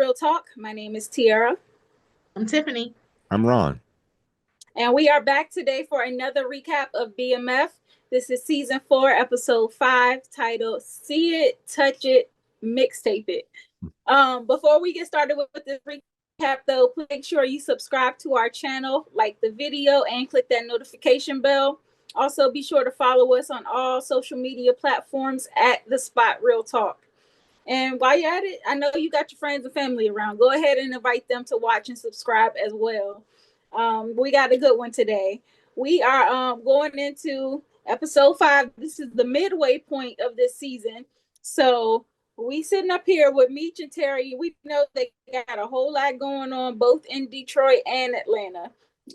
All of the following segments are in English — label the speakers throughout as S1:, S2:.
S1: Real Talk. My name is Tiara.
S2: I'm Tiffany.
S3: I'm Ron.
S1: And we are back today for another recap of BMF. This is season 4, episode 5, titled See It, Touch It, Mixtape It. Before we get started with this recap, though, please make sure you subscribe to our channel, like the video, and click that notification bell. Also, be sure to follow us on all social media platforms at The Spot Real Talk. And while you're at it, I know you got your friends and family around. Go ahead and invite them to watch and subscribe as well. We got a good one today. We are going into episode 5. This is the midway point of this season. So we sitting up here with Meech and Terry. We know they got a whole lot going on both in Detroit and Atlanta.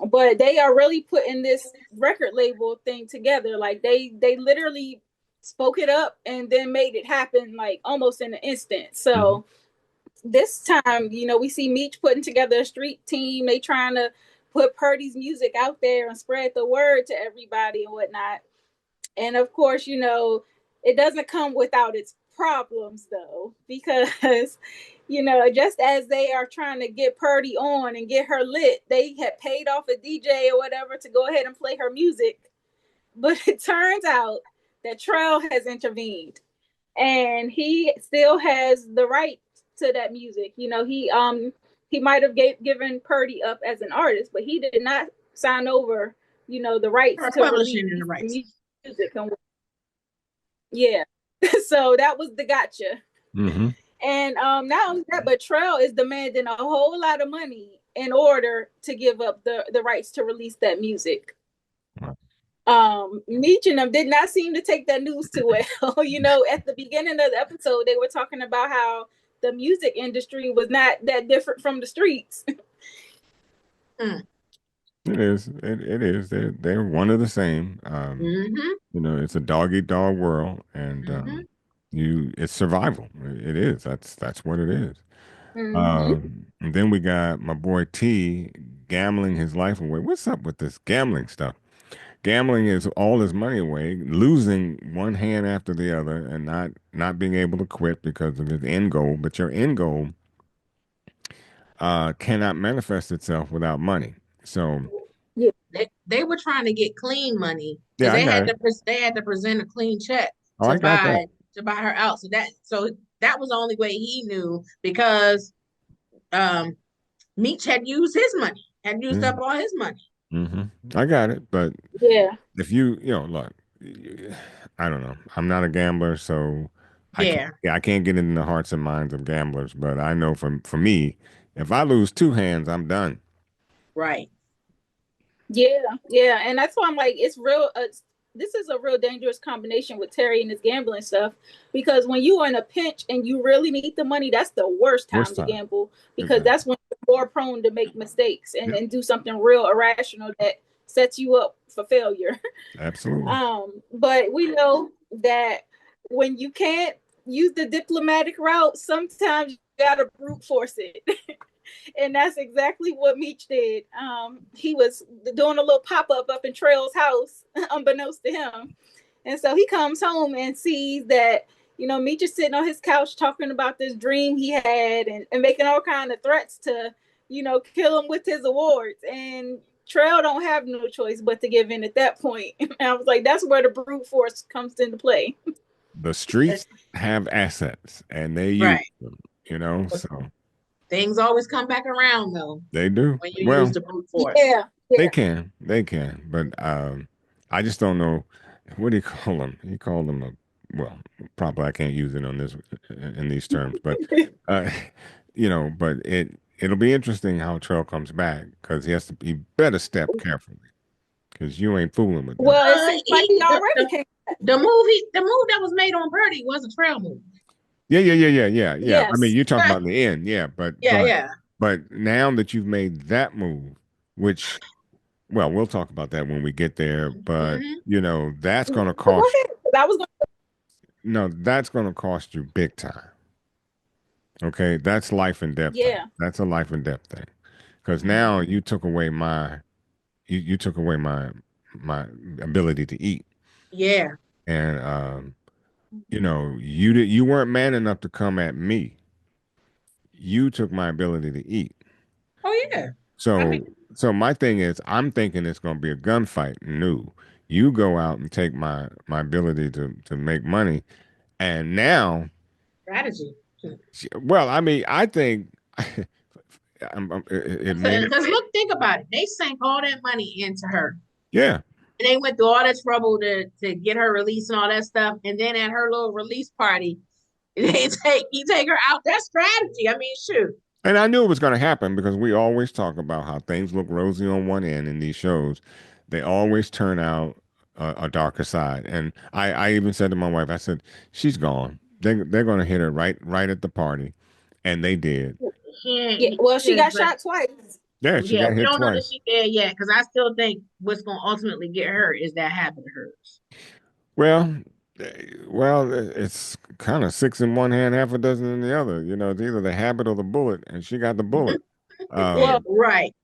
S1: But they are really putting this record label thing together. Like they literally spoke it up and then made it happen like almost in an instant. So this time, we see Meech putting together a street team. They trying to put Purdy's music out there and spread the word to everybody and whatnot. And of course, it doesn't come without its problems though, because just as they are trying to get Purdy on and get her lit, they had paid off a DJ or whatever to go ahead and play her music. But it turns out that Trell has intervened, and he still has the right to that music. He might have given Purdy up as an artist, but he did not sign over, the rights to release
S2: the rights.
S1: Music. Yeah, so that was the gotcha.
S3: Mm-hmm.
S1: And not only that, but Trell is demanding a whole lot of money in order to give up the rights to release that music. Meech and them did not seem to take that news too well. At the beginning of the episode, they were talking about how the music industry was not that different from the streets.
S3: It is. It is. They're one of the same. It's a dog eat dog world, and it's survival. It is. That's what it is. And then we got my boy T gambling his life away. What's up with this gambling stuff? Gambling is all his money away, losing one hand after the other, and not being able to quit because of his end goal. But your end goal cannot manifest itself without money. So
S1: yeah,
S2: they were trying to get clean money
S3: yeah,
S2: because
S3: I got it.
S2: they had to present a clean check
S3: Oh, I got that.
S2: to buy her out. So that was the only way he knew, because Meech had used his money, had used up all his money.
S3: I got it, but
S1: yeah,
S3: if look, I don't know. I'm not a gambler, so I can't get into the hearts and minds of gamblers. But I know for me, if I lose two hands, I'm done.
S2: Right.
S1: yeah, and that's why I'm like, it's real. This is a real dangerous combination with Terry and his gambling stuff, because when you are in a pinch and you really need the money, that's the worst time to gamble, because that's when you're more prone to make mistakes and do something real irrational that sets you up for failure.
S3: Absolutely.
S1: But we know that when you can't use the diplomatic route, sometimes you gotta brute force it. And that's exactly what Meech did. He was doing a little pop-up up in Trail's house, unbeknownst to him. And so he comes home and sees that, Meech is sitting on his couch talking about this dream he had and making all kind of threats to, kill him with his awards. And Trail don't have no choice but to give in at that point. And I was like, that's where the brute force comes into play.
S3: The streets have assets and they use them, so
S2: things always come back around though.
S3: They do.
S2: When you use the brute force.
S1: Yeah.
S3: They can. But I just don't know, what do you call them? He called them probably I can't use it on this in these terms, but but it'll be interesting how Trell comes back, because he better step carefully, because you ain't fooling with that.
S1: Well, it seems like he already came back.
S2: The move that was made on Birdie was a Trell move.
S3: Yeah.
S1: Yes.
S3: I mean, you're talking about in the end, but
S2: yeah.
S3: But now that you've made that move, which, well, we'll talk about that when we get there, but that's going to cost that's going to cost you big time. Okay, that's life and death.
S1: Yeah,
S3: that's a life and death thing, because now you took away you took away my ability to eat.
S2: Yeah,
S3: and you weren't man enough to come at me. you took my ability to eat.
S2: Oh yeah. I
S3: So
S2: mean,
S3: so my thing is I'm thinking it's gonna be a gunfight. No. You go out and take my ability to make money. And now
S2: strategy.
S3: well, I mean, I think it may not,
S2: Because look, think about it. They sank all that money into her.
S3: yeah.
S2: And they went through all that trouble to get her released and all that stuff. And then at her little release party, you take her out. That's strategy. I mean, shoot.
S3: And I knew it was going to happen because we always talk about how things look rosy on one end in these shows. They always turn out a darker side. And I even said to my wife, I said, she's gone. They're going to hit her right at the party. And they did.
S1: Yeah, well, she got shot twice.
S3: Yeah, she
S2: Yeah,
S3: got
S2: we
S3: hit
S2: don't know that
S3: twice.
S2: she dead yet because I still think what's going to ultimately get her is that habit of hers.
S3: Well, it's kind of six in one hand, half a dozen in the other. You know, it's either the habit or the bullet, and she got the bullet.
S1: Well,
S2: Right.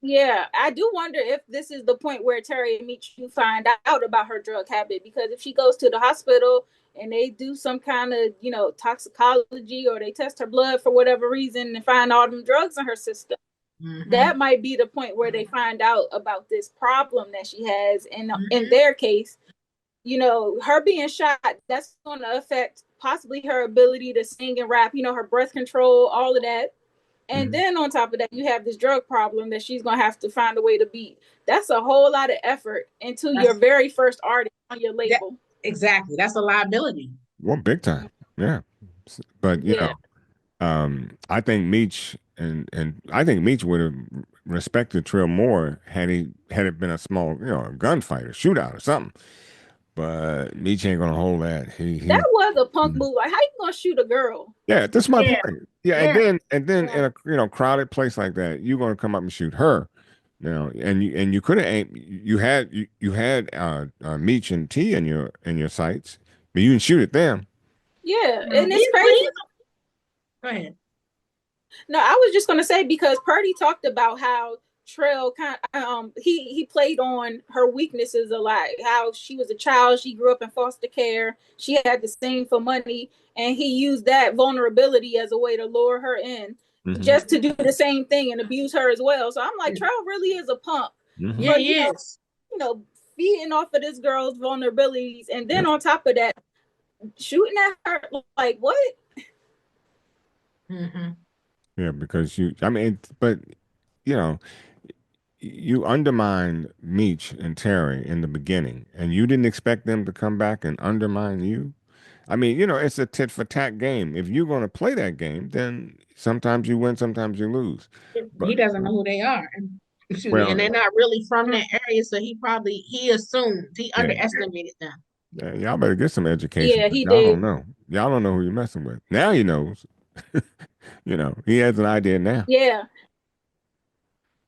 S1: yeah, I do wonder if this is the point where Terry and Meech you find out about her drug habit, because if she goes to the hospital and they do some kind of, toxicology, or they test her blood for whatever reason and find all them drugs in her system, that might be the point where they find out about this problem that she has. And in their case, her being shot, that's going to affect possibly her ability to sing and rap, her breath control, all of that. And then on top of that, you have this drug problem that she's going to have to find a way to beat. That's a whole lot of effort into your very first artist on your label.
S2: Exactly. That's a liability.
S3: Well, big time. Yeah. But,
S1: Yeah.
S3: I think Meech and I think Meech would have respected Trill more had it been a small, a gunfight or shootout or something. But Meech ain't gonna hold that.
S1: That was a punk move. Like, how you gonna shoot a girl?
S3: Yeah, that's my point. Yeah, and then
S1: Yeah.
S3: in a crowded place like that, you're gonna come up and shoot her. And you could have aimed. You had Meech and T in your sights, but you didn't shoot at them.
S1: Yeah, and it's crazy.
S2: Go ahead.
S1: No, I was just gonna say, because Purdy talked about how Trell he played on her weaknesses a lot. How she was a child, she grew up in foster care, she had to sing for money, and he used that vulnerability as a way to lure her in, just to do the same thing and abuse her as well. So I'm like, Trell really is a punk
S2: Yeah,
S1: for
S2: he is.
S1: feeding off of this girl's vulnerabilities, and then on top of that, shooting at her. Like, what?
S3: Yeah, because but you know, you undermined Meech and Terry in the beginning, and you didn't expect them to come back and undermine you. I mean, it's a tit for tat game. If you're going to play that game, then sometimes you win, sometimes you lose.
S2: He
S3: But
S2: doesn't know who they are. And
S3: well,
S2: they're not really from that area, so he assumed, he
S3: yeah,
S2: underestimated them.
S3: yeah, y'all better get some education.
S1: Yeah, he
S3: Y'all don't
S1: did.
S3: know. Y'all don't know who you're messing with. Now he knows. He has an idea now.
S1: Yeah.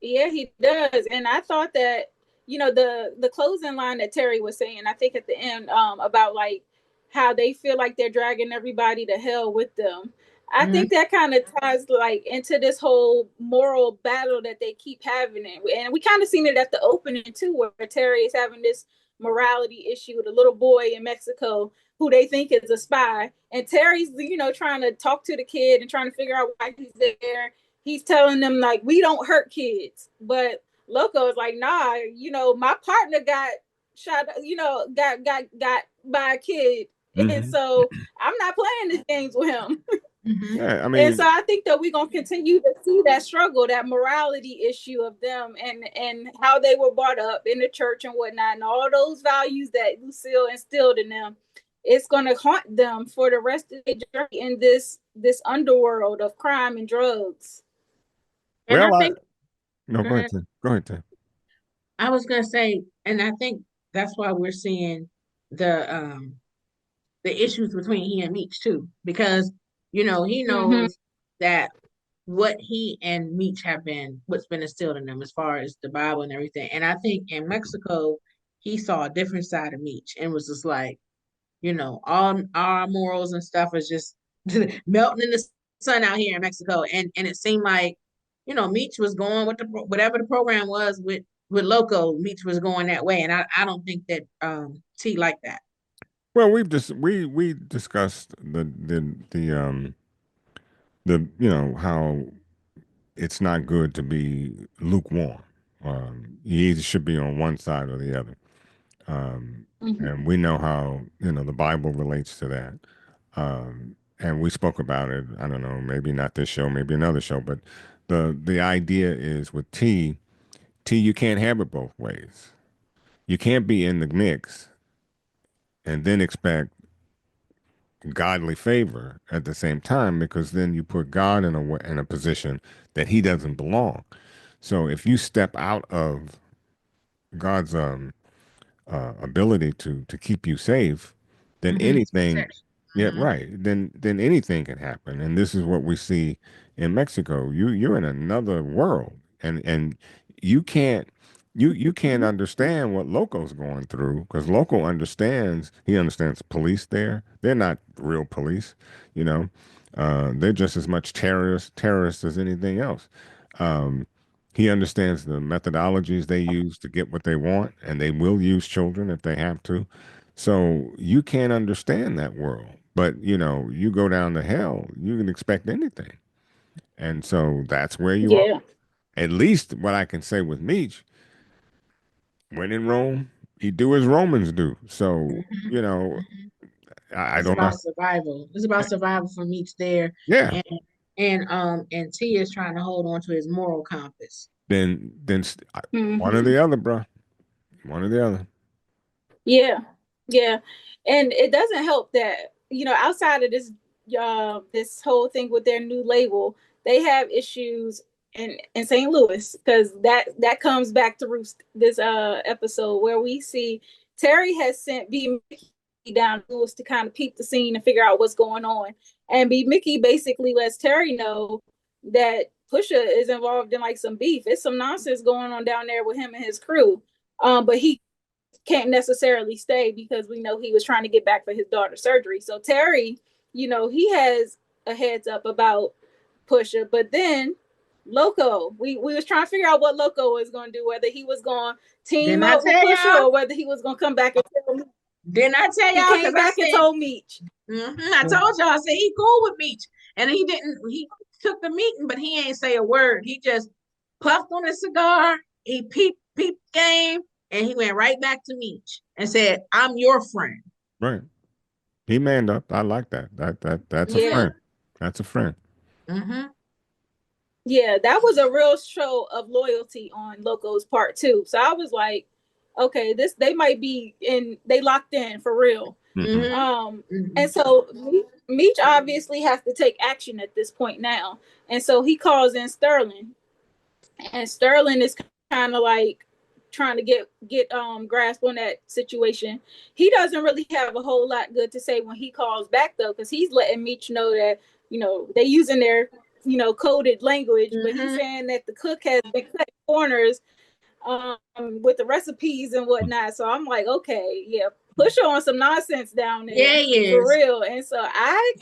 S1: Yeah, he does. And I thought that, the closing line that Terry was saying, I think at the end, about like how they feel like they're dragging everybody to hell with them. I think that kind of ties like into this whole moral battle that they keep having. And we kind of seen it at the opening too, where Terry is having this morality issue with a little boy in Mexico who they think is a spy. And Terry's, trying to talk to the kid and trying to figure out why he's there. He's telling them like, we don't hurt kids, but Loco is like, nah, my partner got shot, got by a kid, and so I'm not playing these games with him.
S3: Yeah, I
S1: And
S3: mean,
S1: so I think that we're gonna continue to see that struggle, that morality issue of them, and how they were brought up in the church and whatnot, and all those values that Lucille instilled in them. It's gonna haunt them for the rest of their journey in this underworld of crime and drugs.
S2: And I
S3: well,
S2: think,
S3: no, go ahead, Tim. Go ahead, Tim.
S2: I was gonna say, and I think that's why we're seeing the the issues between he and Meech too, because he knows that what he and Meech what's been instilled in them as far as the Bible and everything. And I think in Mexico, he saw a different side of Meech and was just like, all our morals and stuff is just melting in the sun out here in Mexico. And it seemed like, Meech was going with whatever the program was with Loco. Meech was going that way, and I don't think that T liked that.
S3: Well, we discussed the how it's not good to be lukewarm. You either should be on one side or the other. And we know how, the Bible relates to that. And we spoke about it. I don't know, maybe not this show, maybe another show, but the idea is with T, you can't have it both ways. You can't be in the mix and then expect godly favor at the same time, because then you put God in a position that he doesn't belong. So if you step out of God's ability to keep you safe, then anything,
S2: Protection.
S3: yeah, right, then anything can happen. And this is what we see in Mexico. You're in another world, and you can't you can't understand what Loco's going through, because Loco understands. He understands police there. They're not real police, you know. They're just as much terrorists as anything else. Um, he understands the methodologies they use to get what they want, and they will use children if they have to. So you can't understand that world. But, you go down to hell, you can expect anything. And so that's where you are.
S1: Yeah.
S3: At least what I can say with Meech, when in Rome, he do as Romans do. So, I
S2: It's
S3: don't know.
S2: about survival. It's about survival from each there,
S3: Yeah.
S2: and and T is trying to hold on to his moral compass.
S3: Then one or
S1: Mm-hmm.
S3: the other, bro. One or the other.
S1: Yeah, yeah, and it doesn't help that outside of this whole thing with their new label, they have issues in St. Louis, because that comes back to roost this episode where we see Terry has sent B-Mickie down to Louis to kind of peep the scene and figure out what's going on, and B-Mickie basically lets Terry know that Pusha is involved in like some beef. It's some nonsense going on down there with him and his crew. But he can't necessarily stay because we know he was trying to get back for his daughter's surgery. So Terry, he has a heads up about Pusha, but then Loco, we was trying to figure out what Loco was going to do, whether he was going to team
S2: Didn't I
S1: up with
S2: tell
S1: Pusha
S2: y'all?
S1: or whether he was going to come back and tell me.
S2: Didn't I tell
S1: He
S2: y'all?
S1: came
S2: Because I
S1: back and
S2: said,
S1: told Meech.
S2: I told y'all, I said he cool with Meech, and he didn't. He took the meeting, but he ain't say a word. He just puffed on his cigar. He peeped game, and he went right back to Meech and said, "I'm your friend."
S3: Right. He manned up. I like that. That's a
S1: Yeah.
S3: friend. That's a friend.
S2: Mm-hmm.
S1: Yeah, that was a real show of loyalty on Loco's part too. So I was like, okay, they might be they locked in for real.
S3: Mm-hmm.
S1: And so Meech obviously has to take action at this point now. And so he calls in Sterling. And Sterling is kind of like trying to get grasp on that situation. He doesn't really have a whole lot good to say when he calls back though, because he's letting Meech know that, they using their, coded language, but he's saying that the cook has been cutting corners with the recipes and whatnot. So I'm like, okay, yeah, push on some nonsense down there.
S2: Yeah, he
S1: for
S2: is.
S1: real. And so I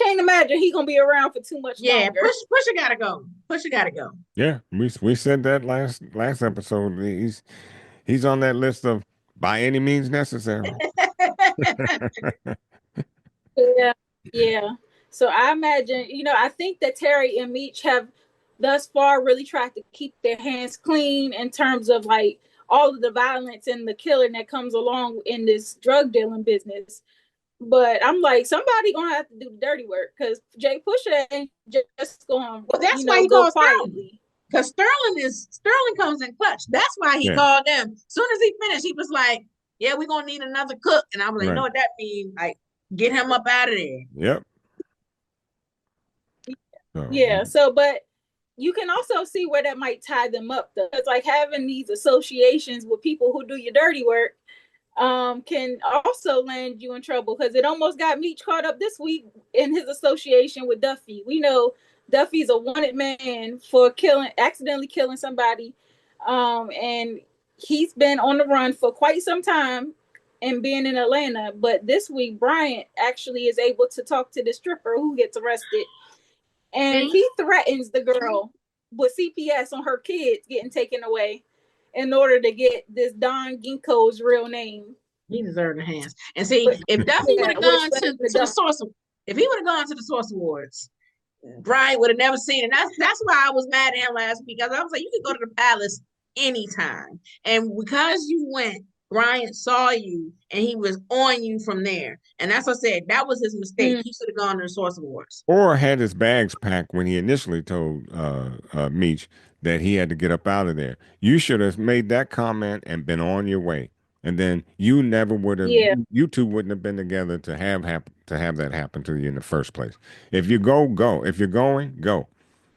S1: can't imagine he gonna be around for too much longer.
S2: Pusha gotta go. Pusha gotta go.
S3: Yeah, we said that last episode. He's on that list of by any means necessary.
S1: Yeah, yeah. So I imagine, I think that Terry and Meech have thus far really tried to keep their hands clean in terms of like all of the violence and the killing that comes along in this drug dealing business. But I'm like, somebody gonna have to do the dirty work, because Jay Pusha ain't just going,
S2: Well, that's why he
S1: go
S2: called
S1: quietly.
S2: Because Sterling comes in clutch. That's why he called them. As soon as he finished, he was like, "Yeah, we're gonna need another cook." And I was like, "You know what that means? Like, get him up out of there."
S3: Yep.
S1: Yeah. So, but you can also see where that might tie them up, though. It's like having these associations with people who do your dirty work can also land you in trouble, because it almost got Meech caught up this week in his association with Duffy. We know Duffy's a wanted man for accidentally killing somebody, and he's been on the run for quite some time and being in Atlanta. But this week, Bryant actually is able to talk to the stripper who gets arrested, and he threatens the girl with CPS on her kids getting taken away in order to get this Don Ginkgo's real name.
S2: He deserved a hands. And see, if Duffy would have gone to the Source, if he would have gone to the Source Awards Brian would have never seen it. That's why I was mad at him last week. Because I was like, you could go to the palace anytime. And because you went, Brian saw you and he was on you from there. And that's what I said. That was his mistake. He should have gone to the Source Awards.
S3: Or had his bags packed when he initially told Meech that he had to get up out of there. You should have made that comment and been on your way. And then you never would have, you two wouldn't have been together to have that happen to you in the first place. If you go, go. If you're going, go.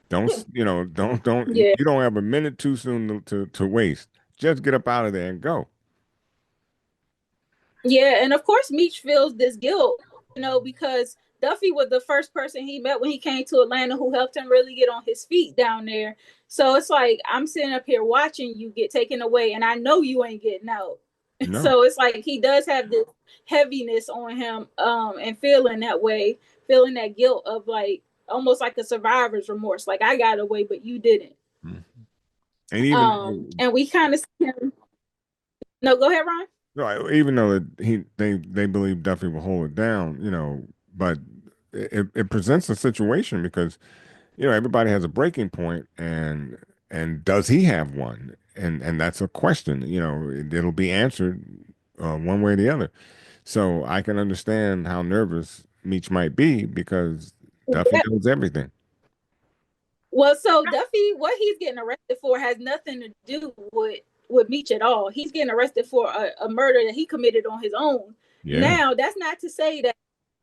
S3: Don't
S1: Yeah.
S3: you don't have a minute too soon to waste. Just get up out of there and go.
S1: Yeah, and of course Meech feels this guilt, because Duffy was the first person he met when he came to Atlanta who helped him really get on his feet down there. So it's like, I'm sitting up here watching you get taken away, and I know you ain't getting out. No. So it's like he does have this heaviness on him, and feeling that way, feeling that guilt of like almost like a survivor's remorse. Like, I got away, but you didn't.
S3: And even
S1: and we kind of see him. No, go ahead, Ron.
S3: No, even though they believe Duffy will hold it down, but it presents a situation because everybody has a breaking point, and does he have one? And that's a question. It'll be answered one way or the other. So I can understand how nervous Meech might be because Duffy knows everything.
S1: Well, so Duffy, what he's getting arrested for has nothing to do with Meech at all. He's getting arrested for a murder that he committed on his own. Yeah. Now, that's not to say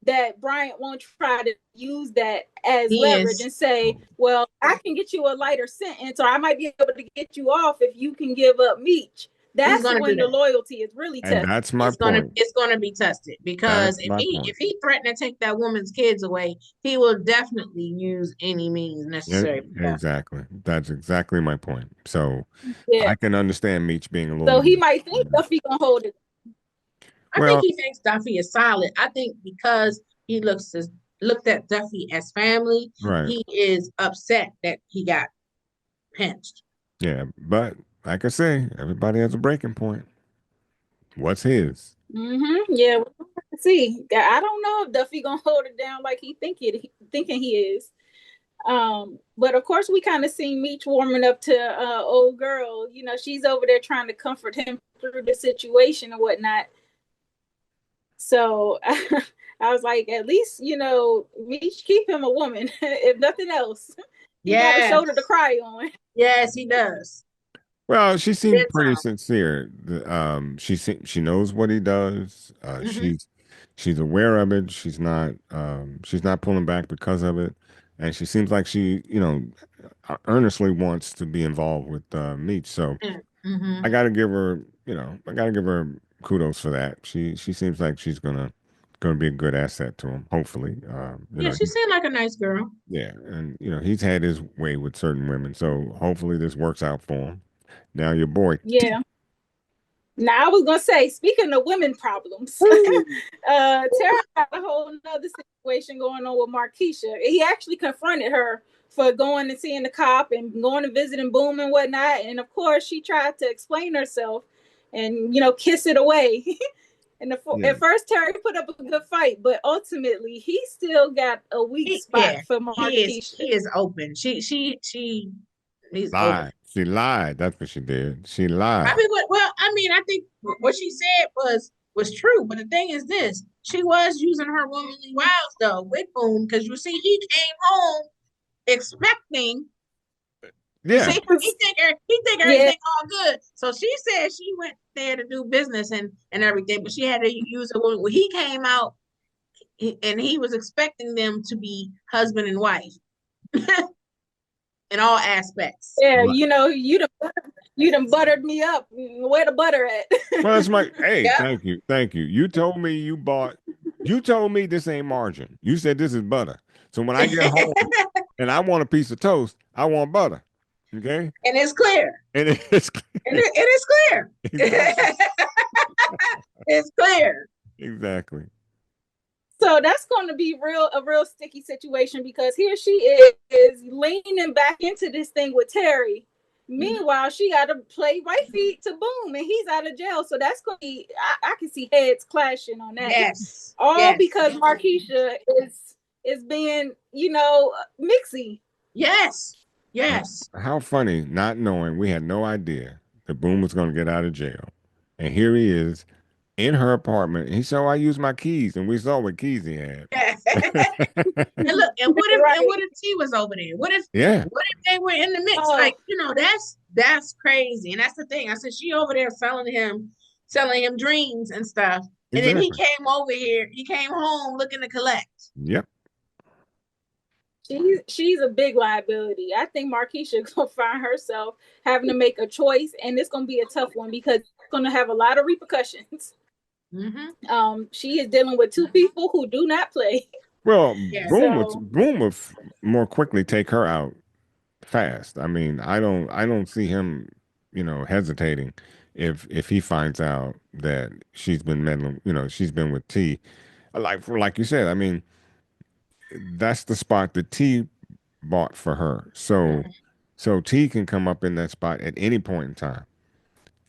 S1: that Bryant won't try to use that as leverage and say, well, I can get you a lighter sentence, or I might be able to get you off if you can give up Meech. That's when the loyalty is really tested.
S3: And that's my point.
S2: It's going to be tested because if he threatened to take that woman's kids away, he will definitely use any means necessary.
S3: Yeah, exactly. That's exactly my point. So I can understand Meech being a little.
S1: So he might think Duffy gonna hold it.
S2: I think he thinks Duffy is solid. I think because he looked at Duffy as family, right, he is upset that he got pinched.
S3: Yeah, but like I say, everybody has a breaking point. What's his?
S1: Yeah, we'll see. I don't know if Duffy gonna hold it down like he thinking he is. But of course we kind of see Meech warming up to old girl. She's over there trying to comfort him through the situation and whatnot. So I was like, at least Meech, keep him a woman, if nothing else. He got a shoulder to cry on.
S2: Yes, he does.
S3: Well, she seems pretty sincere. She knows what he does. She's aware of it. She's not pulling back because of it, and she seems like she earnestly wants to be involved with Meech. So I got to give her kudos for that. She seems like she's gonna be a good asset to him. Hopefully,
S2: she seemed like a nice girl.
S3: Yeah, and he's had his way with certain women, so hopefully this works out for him. Now your boy.
S1: Yeah. Now I was gonna say, speaking of women problems, Tara got a whole nother situation going on with Markeisha. He actually confronted her for going and seeing the cop and going and visiting Boom and whatnot. And of course, she tried to explain herself and kiss it away. And at first, Terry put up a good fight, but ultimately, he still got a weak spot for Markeisha.
S2: He is open. He's
S3: lied.
S2: open.
S3: She lied. That's what she did. She lied.
S2: I think what she said was true. But the thing is this: she was using her womanly wiles though with Boom, because you see, he came home expecting. Yeah. He think everything all good. So she said she went there to do business and everything, but she had to use a woman. When he came out, and he was expecting them to be husband and wife. In all aspects.
S1: Yeah, you done buttered me up. Where the butter at?
S3: Well, it's my thank you. You told me this ain't margarine. You said this is butter. So when I get home and I want a piece of toast, I want butter. Okay?
S2: And it's clear.
S3: And it is
S2: clear. Exactly. It's clear.
S3: Exactly.
S1: So that's going to be a real sticky situation, because here she is leaning back into this thing with Terry. Meanwhile, she got to play right feet to Boom, and he's out of jail. So that's going to be, I can see heads clashing on that.
S2: Yes.
S1: All because Markeisha is is being, mixy.
S2: Yes. Yes.
S3: How funny, not knowing, we had no idea that Boom was going to get out of jail. And here he is in her apartment. He said, oh, I used my keys. And we saw what keys he had.
S2: And look, and what if
S1: Right.
S2: and what if T was over there? What if
S3: Yeah.
S2: what if they were in the mix?
S1: Oh.
S2: Like, that's crazy. And that's the thing. I said she over there selling him dreams and stuff. And then he
S3: Exactly.
S2: came over here, he came home looking to collect.
S3: Yep.
S1: She's a big liability. I think Markeisha gonna find herself having to make a choice, and it's gonna be a tough one because it's gonna have a lot of repercussions.
S2: Mm-hmm.
S1: She is dealing with two people who do not play.
S3: Well,
S2: Yeah.
S3: Boom would more quickly take her out fast. I mean, I don't see him, hesitating if he finds out that she's been meddling, she's been with T. Like you said, I mean, that's the spot that T bought for her. So T can come up in that spot at any point in time.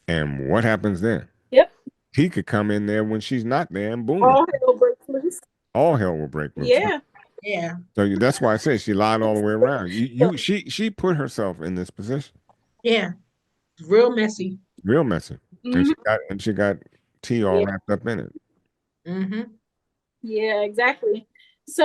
S3: And what happens then?
S1: Yep.
S3: He could come in there when she's not there, and boom,
S1: All hell breaks loose.
S3: all hell will break loose.
S1: Yeah.
S2: Yeah.
S3: So that's why I say she lied all the way around. She put herself in this position.
S2: Yeah. It's real messy.
S3: Real messy.
S1: Mm-hmm.
S3: And she got T all wrapped up in it.
S2: Mm-hmm.
S1: Yeah, exactly. So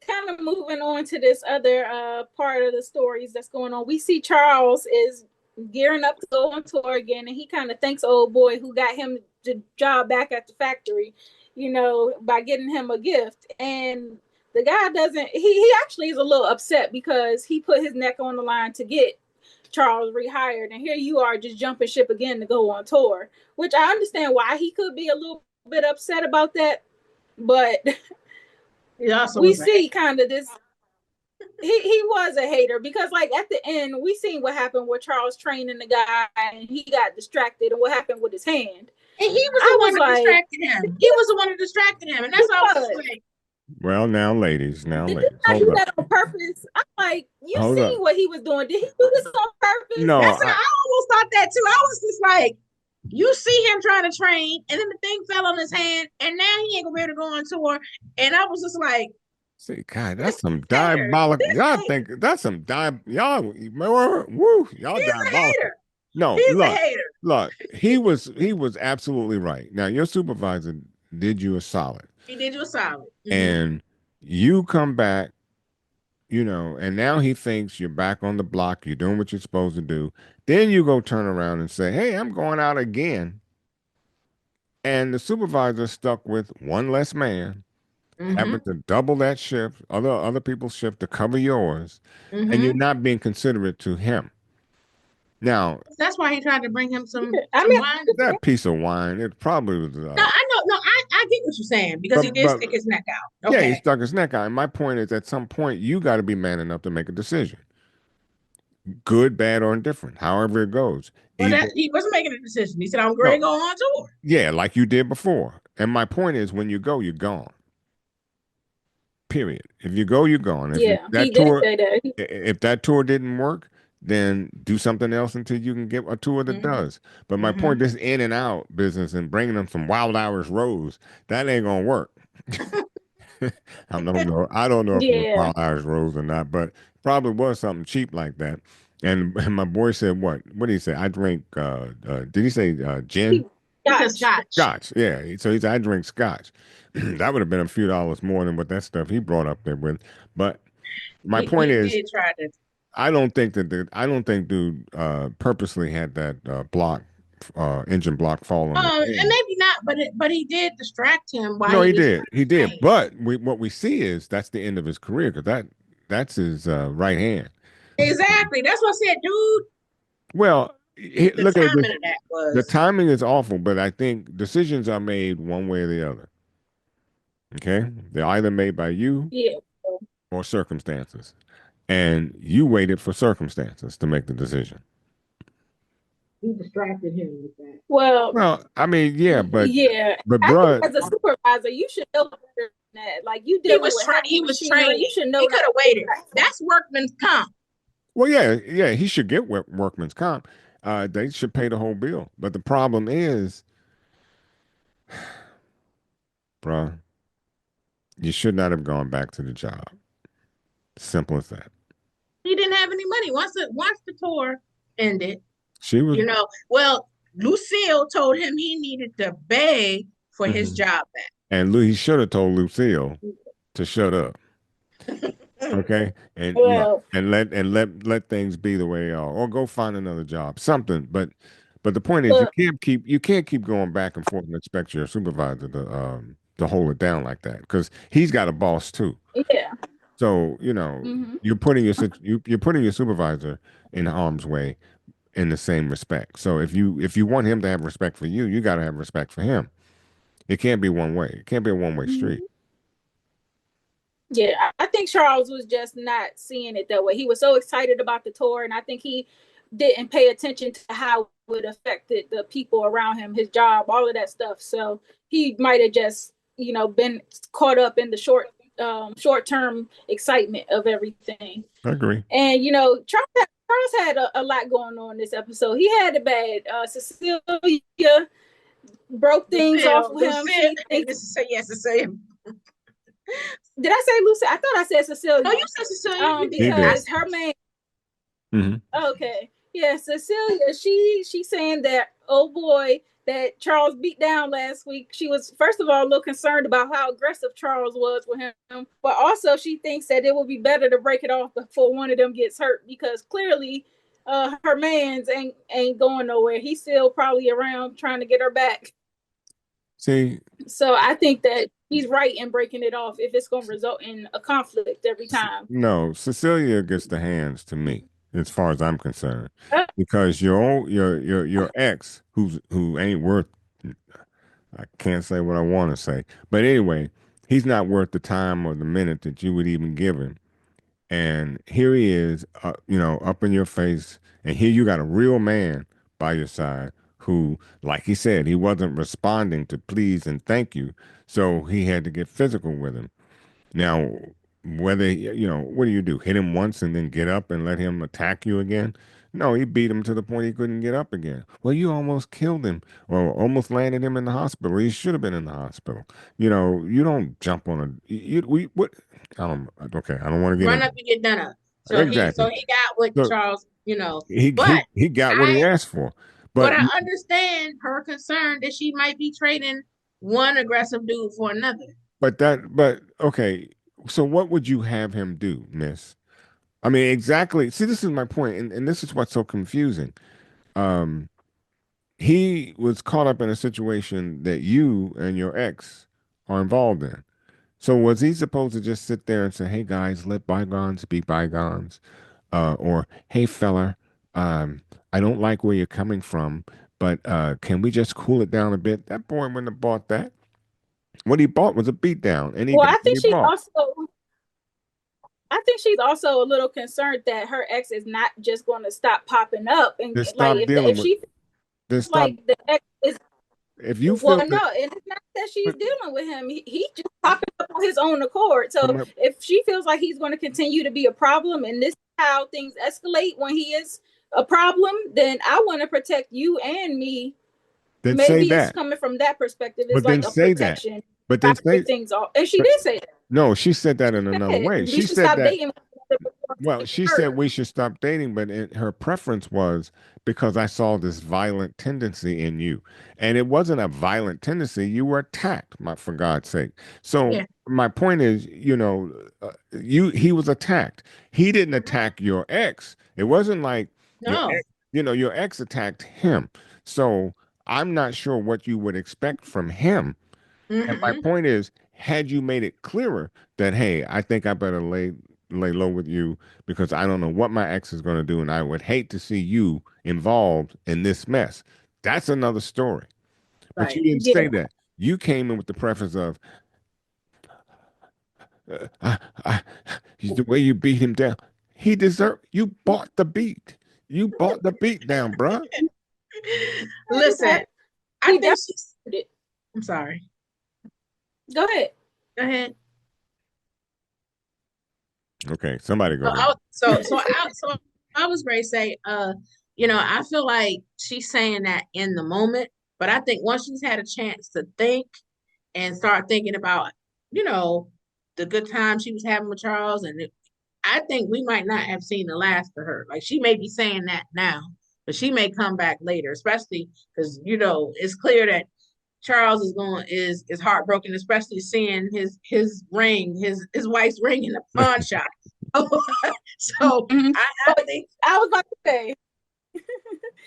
S1: kind of moving on to this other part of the stories that's going on. We see Charles is gearing up to go on tour again, and he kind of thanks old boy who got him the job back at the factory, by getting him a gift. And the guy doesn't, he actually is a little upset because he put his neck on the line to get Charles rehired, and here you are just jumping ship again to go on tour, which I understand why he could be a little bit upset about that, but we see kind of this. He was a hater because, like, at the end, we seen what happened with Charles training the guy, and he got distracted, and what happened with his hand.
S2: And he was the one that distracted him. He was the one that distracted him, and that's all I was like.
S3: Well, now, ladies,
S1: Did he not do that on purpose? I'm like, you seen what he was doing. Did he do this on purpose?
S3: No,
S2: I almost thought that too. I was just like, you see him trying to train, and then the thing fell on his hand, and now he ain't gonna be able to go on tour. And I was just like,
S3: see, God, that's some diabolical. Y'all think that's some y'all, woo, y'all diabolical. No,
S2: he's a hater.
S3: Look, he was absolutely right. Now, your supervisor did you a solid.
S2: He did you a solid.
S3: Mm-hmm. And you come back, and now he thinks you're back on the block. You're doing what you're supposed to do. Then you go turn around and say, hey, I'm going out again. And the supervisor stuck with one less man, having to double that shift, other people's shift to cover yours, and you're not being considerate to him. Now,
S2: that's why he tried to bring him some wine.
S3: That piece of wine, it probably was.
S2: No, I know. No, I get what you're saying because he did stick his neck out.
S3: Okay. Yeah, he stuck his neck out. And my point is, at some point, you got to be man enough to make a decision. Good, bad, or indifferent, however it goes.
S2: Well, he wasn't making a decision. He said, I'm going to go on tour.
S3: Yeah, like you did before. And my point is, when you go, you're gone. Period. If you go, you're gone. If that tour didn't work, then do something else until you can get a tour that does. But my point, this in and out business and bringing them some Wild Irish Rose, that ain't gonna work. I don't know if it was Wild Irish Rose or not, but probably was something cheap like that. And my boy said, what did he say? I drink did he say gin? Scotch. Yeah. So he said, I drink scotch. That would have been a few dollars more than what that stuff he brought up there with. But my point is, I don't think dude purposely had that engine block fall on.
S2: And maybe not, but he did distract him.
S3: No, he did. He did. But what we see is that's the end of his career because that's his right hand.
S2: Exactly. That's what I said, dude.
S3: Well, look at this. The timing is awful, but I think decisions are made one way or the other. Okay, they're either made by you or circumstances. And you waited for circumstances to make the decision.
S2: He distracted him with that.
S1: Well,
S3: I mean, yeah, but
S1: bro, as a supervisor, you should know better than that. Like you did.
S2: He was trained. You should know. He could have waited. That's workman's comp.
S3: Well, yeah, he should get workman's comp. They should pay the whole bill. But the problem is, bruh, you should not have gone back to the job. Simple as that.
S2: He didn't have any money once the tour ended.
S3: She was,
S2: well, Lucille told him he needed to beg for his job back.
S3: And he should have told Lucille to shut up. Okay, and
S1: Well,
S3: let things be the way they are, or go find another job, something. But the point is,
S1: but
S3: you can't keep going back and forth and expect your supervisor to hold it down like that, because he's got a boss too.
S1: yeah.
S3: So you're putting you're putting your supervisor in harm's way in the same respect. So if you want him to have respect for you, you got to have respect for him. It can't be one way. It can't be a one-way street.
S1: Yeah, I think Charles was just not seeing it that way. He was so excited about the tour, and I think he didn't pay attention to how it affected the people around him, his job, all of that stuff. So he might have just, been caught up in the short-term excitement of everything.
S3: I agree.
S1: And Charles had a lot going on this episode. He had it bad. Cecilia broke things off of him.
S2: Cecilia.
S1: Did I say Lucy? I thought I said Cecilia.
S2: No, you said Cecilia.
S1: Because her man.
S3: Mm-hmm.
S1: Okay. Yeah, Cecilia, she's saying that, oh boy, that Charles beat down last week. She was, first of all, a little concerned about how aggressive Charles was with him. But also she thinks that it would be better to break it off before one of them gets hurt, because clearly her man's ain't going nowhere. He's still probably around trying to get her back.
S3: See,
S1: so I think that he's right in breaking it off if it's going to result in a conflict every time.
S3: No, Cecilia gets the hands to me, as far as I'm concerned, because your ex, who ain't worth, I can't say what I want to say, but anyway, he's not worth the time or the minute that you would even give him. And here he is, up in your face, and here you got a real man by your side who, like he said, he wasn't responding to please and thank you, so he had to get physical with him. Now, whether what do? Hit him once and then get up and let him attack you again? No, he beat him to the point he couldn't get up again. Well, you almost killed him or almost landed him in the hospital. He should have been in the hospital. You don't jump on what? Okay, I don't want to get
S2: run up and get done up. So
S3: exactly.
S2: He got what Charles,
S3: he got what he asked for.
S2: But I understand her concern that she might be trading one aggressive dude for another.
S3: But okay. So what would you have him do, miss? I mean, exactly. See, this is my point, and this is what's so confusing. He was caught up in a situation that you and your ex are involved in. So was he supposed to just sit there and say, "Hey guys, let bygones be bygones," or "Hey fella, I don't like where you're coming from, but can we just cool it down a bit?" That boy wouldn't have bought that. What he bought was a beatdown, and
S1: I think she's also a little concerned that her ex is not just going to stop popping up, and the ex is.
S3: If you
S1: feel and it's not that she's dealing with him. He just popping up on his own accord. So if she feels like he's going to continue to be a problem, and this is how things escalate when he is a problem, then I want to protect you and me.
S3: Then
S1: maybe it's coming from that perspective. It's like a protection.
S3: But then say
S1: things off. And she did say that.
S3: No, she said that in another way. She said that.
S1: Dating.
S3: Well, she said we should stop dating, but her preference was because I saw this violent tendency in you, and it wasn't a violent tendency. You were attacked, for God's sake. So my point is, he was attacked. He didn't attack your ex. It wasn't like your ex attacked him. So I'm not sure what you would expect from him. And my point is, had you made it clearer that, hey, I think I better lay low with you because I don't know what my ex is going to do, and I would hate to see you involved in this mess. That's another story. Right. But you didn't say that. You came in with the preface of, the way you beat him down. He deserved. You bought the beat. You bought the beat down, bro.
S2: Listen, I think I'm sorry.
S1: Go ahead.
S3: Okay, somebody go.
S2: So I was ready to say, I feel like she's saying that in the moment, but I think once she's had a chance to think and start thinking about, the good time she was having with Charles, and I think we might not have seen the last of her. Like she may be saying that now, but she may come back later, especially because it's clear that Charles is heartbroken, especially seeing his ring, his wife's ring in the pawn shop. So I think
S1: I was about to say.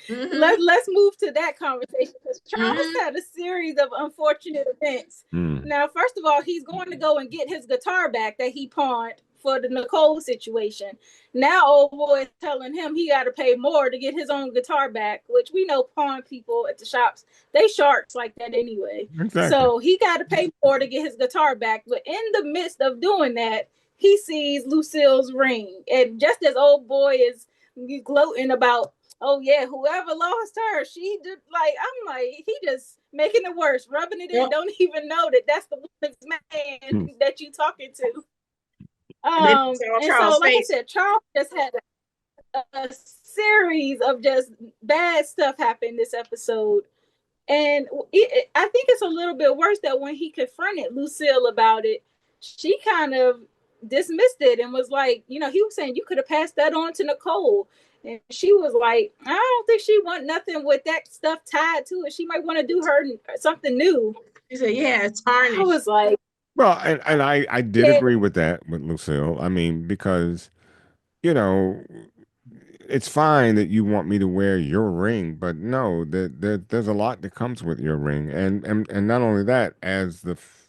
S1: Let's move to that conversation because Charles had a series of unfortunate events. Now, first of all, he's going to go and get his guitar back that he pawned for the Nicole situation. Now, old boy is telling him he got to pay more to get his own guitar back, which we know pawn people at the shops, they sharks like that anyway. Exactly. So he got to pay more to get his guitar back. But in the midst of doing that, he sees Lucille's ring. And just as old boy is gloating about, oh yeah, whoever lost her, she did, like, I'm like, he just making it worse, rubbing it in, don't even know that that's the woman's man that you talking to. And so, like I said, Charles just had a series of just bad stuff happen this episode. And I think it's a little bit worse that when he confronted Lucille about it, she kind of dismissed it and was like, he was saying you could have passed that on to Nicole. And she was like, I don't think she want nothing with that stuff tied to it. She might want to do her something new.
S2: She said, yeah, it's tarnished.
S1: I was like,
S3: well, and I did agree with that with Lucille. I mean, because, it's fine that you want me to wear your ring, but no, there's a lot that comes with your ring. And not only that, as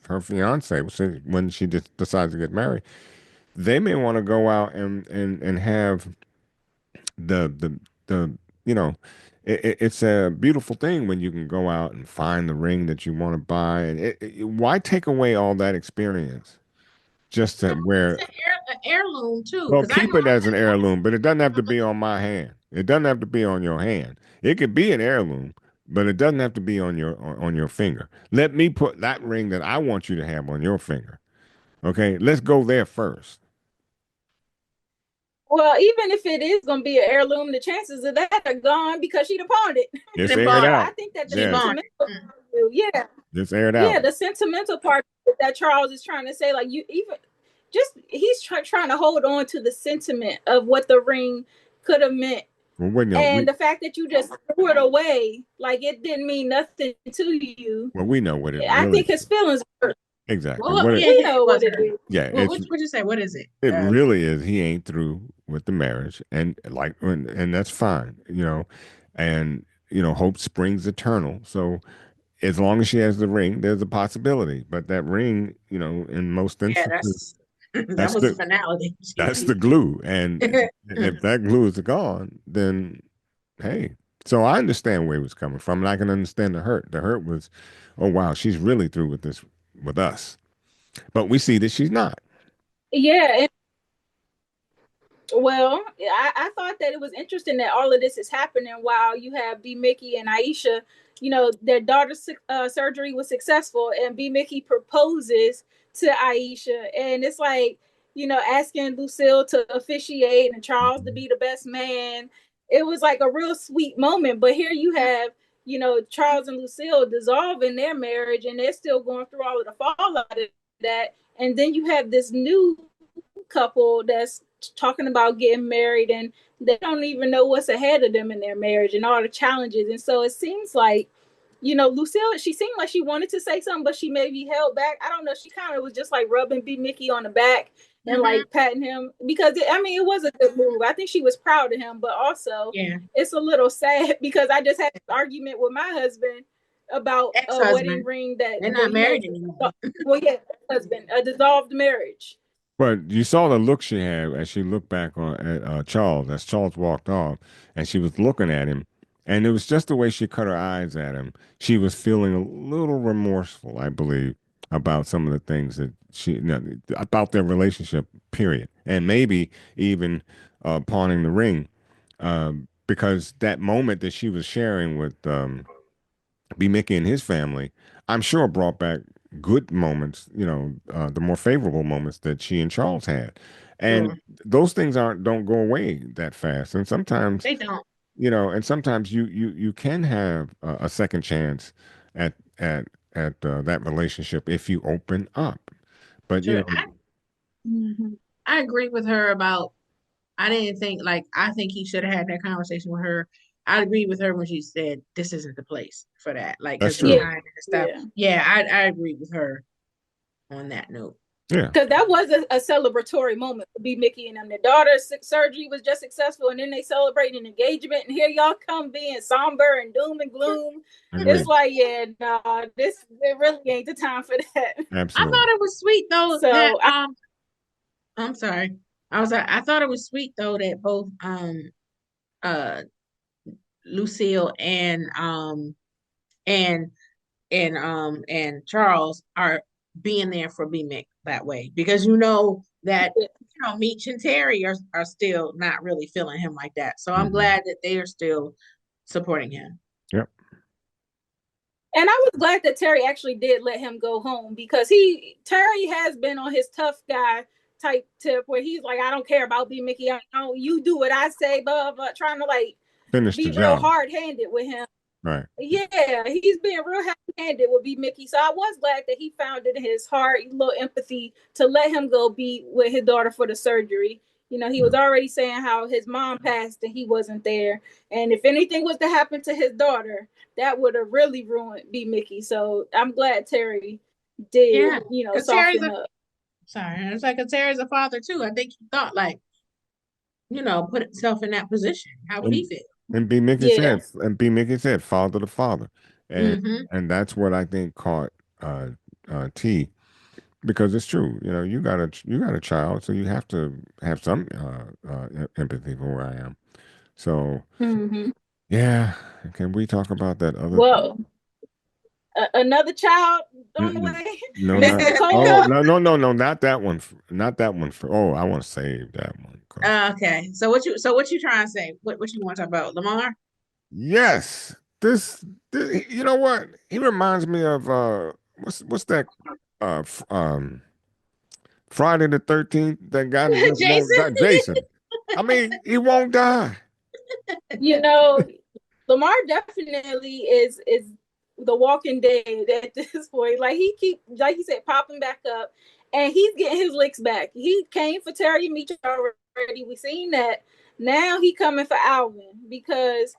S3: her fiance, when she just decides to get married, they may want to go out and have the it's a beautiful thing when you can go out and find the ring that you want to buy, and why take away all that experience just to wear
S2: an heirloom too?
S3: Well, keep it as an heirloom, but it doesn't have to be on my hand. It doesn't have to be on your hand. It could be an heirloom, but it doesn't have to be on your finger. Let me put that ring that I want you to have on your finger. Okay, let's go there first.
S1: Well, even if it is going to be an heirloom, the chances of that are gone because she pawned it.
S3: Just air it out.
S1: I think that the sentimental part,
S3: just air it out.
S1: Yeah, the sentimental part that Charles is trying to say, like he's trying to hold on to the sentiment of what the ring could have meant. Well, the fact that you just threw it away, like it didn't mean nothing to you.
S3: Well, we know what it.
S1: I think his feelings hurt.
S3: Exactly.
S1: Well, we know what it is.
S3: Yeah.
S2: What'd you say? What is it?
S3: It really is. He ain't through with the marriage, and that's fine, and hope springs eternal. So as long as she has the ring, there's a possibility. But that ring, in most instances,
S2: that was the finality.
S3: That's the glue, and if that glue is gone, then hey. So I understand where he was coming from, and I can understand the hurt. The hurt was, oh wow, she's really through with this. With us, but we see that she's not.
S1: Yeah. Well, I thought that it was interesting that all of this is happening while you have B-Mickie and Aisha. Their daughter's surgery was successful, and B-Mickie proposes to Aisha, and it's like, asking Lucille to officiate and Charles to be the best man. It was like a real sweet moment, but here you have Charles and Lucille dissolving their marriage, and they're still going through all of the fallout of that. And then you have this new couple that's talking about getting married, and they don't even know what's ahead of them in their marriage and all the challenges. And so it seems like, Lucille, she seemed like she wanted to say something, but she maybe held back. I don't know. She kind of was just like rubbing B-Mickie on the back and like patting him because it was a good move. I think she was proud of him, but also it's a little sad because I just had an argument with my husband about a wedding ring that
S2: they're not married anymore.
S1: Well, yeah, husband, a dissolved marriage.
S3: But you saw the look she had as she looked back at Charles as Charles walked off, and she was looking at him, and it was just the way she cut her eyes at him. She was feeling a little remorseful, I believe, about some of the things that about their relationship, period. And maybe even pawning the ring, because that moment that she was sharing with B-Mickie and his family, I'm sure brought back good moments, the more favorable moments that she and Charles had. And those things don't go away that fast. And sometimes
S2: they don't.
S3: And sometimes you can have a second chance at that relationship if you open up. But
S2: I agree with her about. I didn't think like I think he should have had that conversation with her. I agree with her when she said this isn't the place for that. Like
S3: That's
S2: because the
S3: true.
S1: Yeah,
S2: time and the stuff.
S1: yeah.
S2: Yeah, I agree with her on that note.
S3: Yeah.
S1: Because that was a celebratory moment for B-Mickie and them. Their daughter's surgery was just successful, and then they celebrate an engagement, and here y'all come being somber and doom and gloom. It's
S3: Agreed.
S1: like, yeah, nah, this it really ain't the time for that.
S2: I
S3: Absolutely.
S2: thought it was sweet though that
S1: So
S2: I'm sorry. I thought it was sweet though that both uh Lucille and and Charles are being there for B-Mick that way because you know that Meech and Terry are still not really feeling him like that. So I'm
S3: Mhm.
S2: glad that they are still supporting him.
S3: Yep.
S1: and I was glad that Terry actually did let him go home because Terry has been on his tough guy type tip where he's like, I don't care about B-Mickie. You do what I say, blah, blah, blah, trying to like
S3: Finish the
S1: be real
S3: job.
S1: hard handed with him.
S3: Right.
S1: Yeah, he's being real happy-handed with B-Mickie. So I was glad that he found it in his heart, a little empathy to let him go be with his daughter for the surgery. You know, he was already saying how his mom passed and he wasn't there. And if anything was to happen to his daughter, that would have really ruined B-Mickie. So I'm glad Terry did,
S2: Yeah, because
S1: soften up.
S2: it's like Terry's a father too. I think he thought like, put himself in that position. How would he
S3: And
S2: feel?
S3: and B-Mickie
S1: Yeah.
S3: said, father to father, and
S2: Mm-hmm.
S3: that's what I think caught T, because it's true. You got a child, so you have to have some empathy for where I am. So
S1: Mm-hmm.
S3: yeah, can we talk about that other?
S1: Well, another child on the
S3: Mm-mm.
S1: way,
S3: No,
S1: Miss
S3: not. Oh,
S1: Nicole.
S3: no, not that one. Not that one. Oh, I want to save that one. 'Cause
S2: Okay. So what you trying to say? What you want to talk about? Lamar?
S3: yes, this, you know what? He reminds me of what's that uh f- um Friday the 13th that guy just won't
S2: Jason?
S3: die. Jason. I mean, he won't die.
S1: you know, Lamar definitely is the Walking Dead at this point. Like he keep, like you said, popping back up, and he's getting his licks back. He came for Terry Meach already. We seen that. Now he coming for Alvin because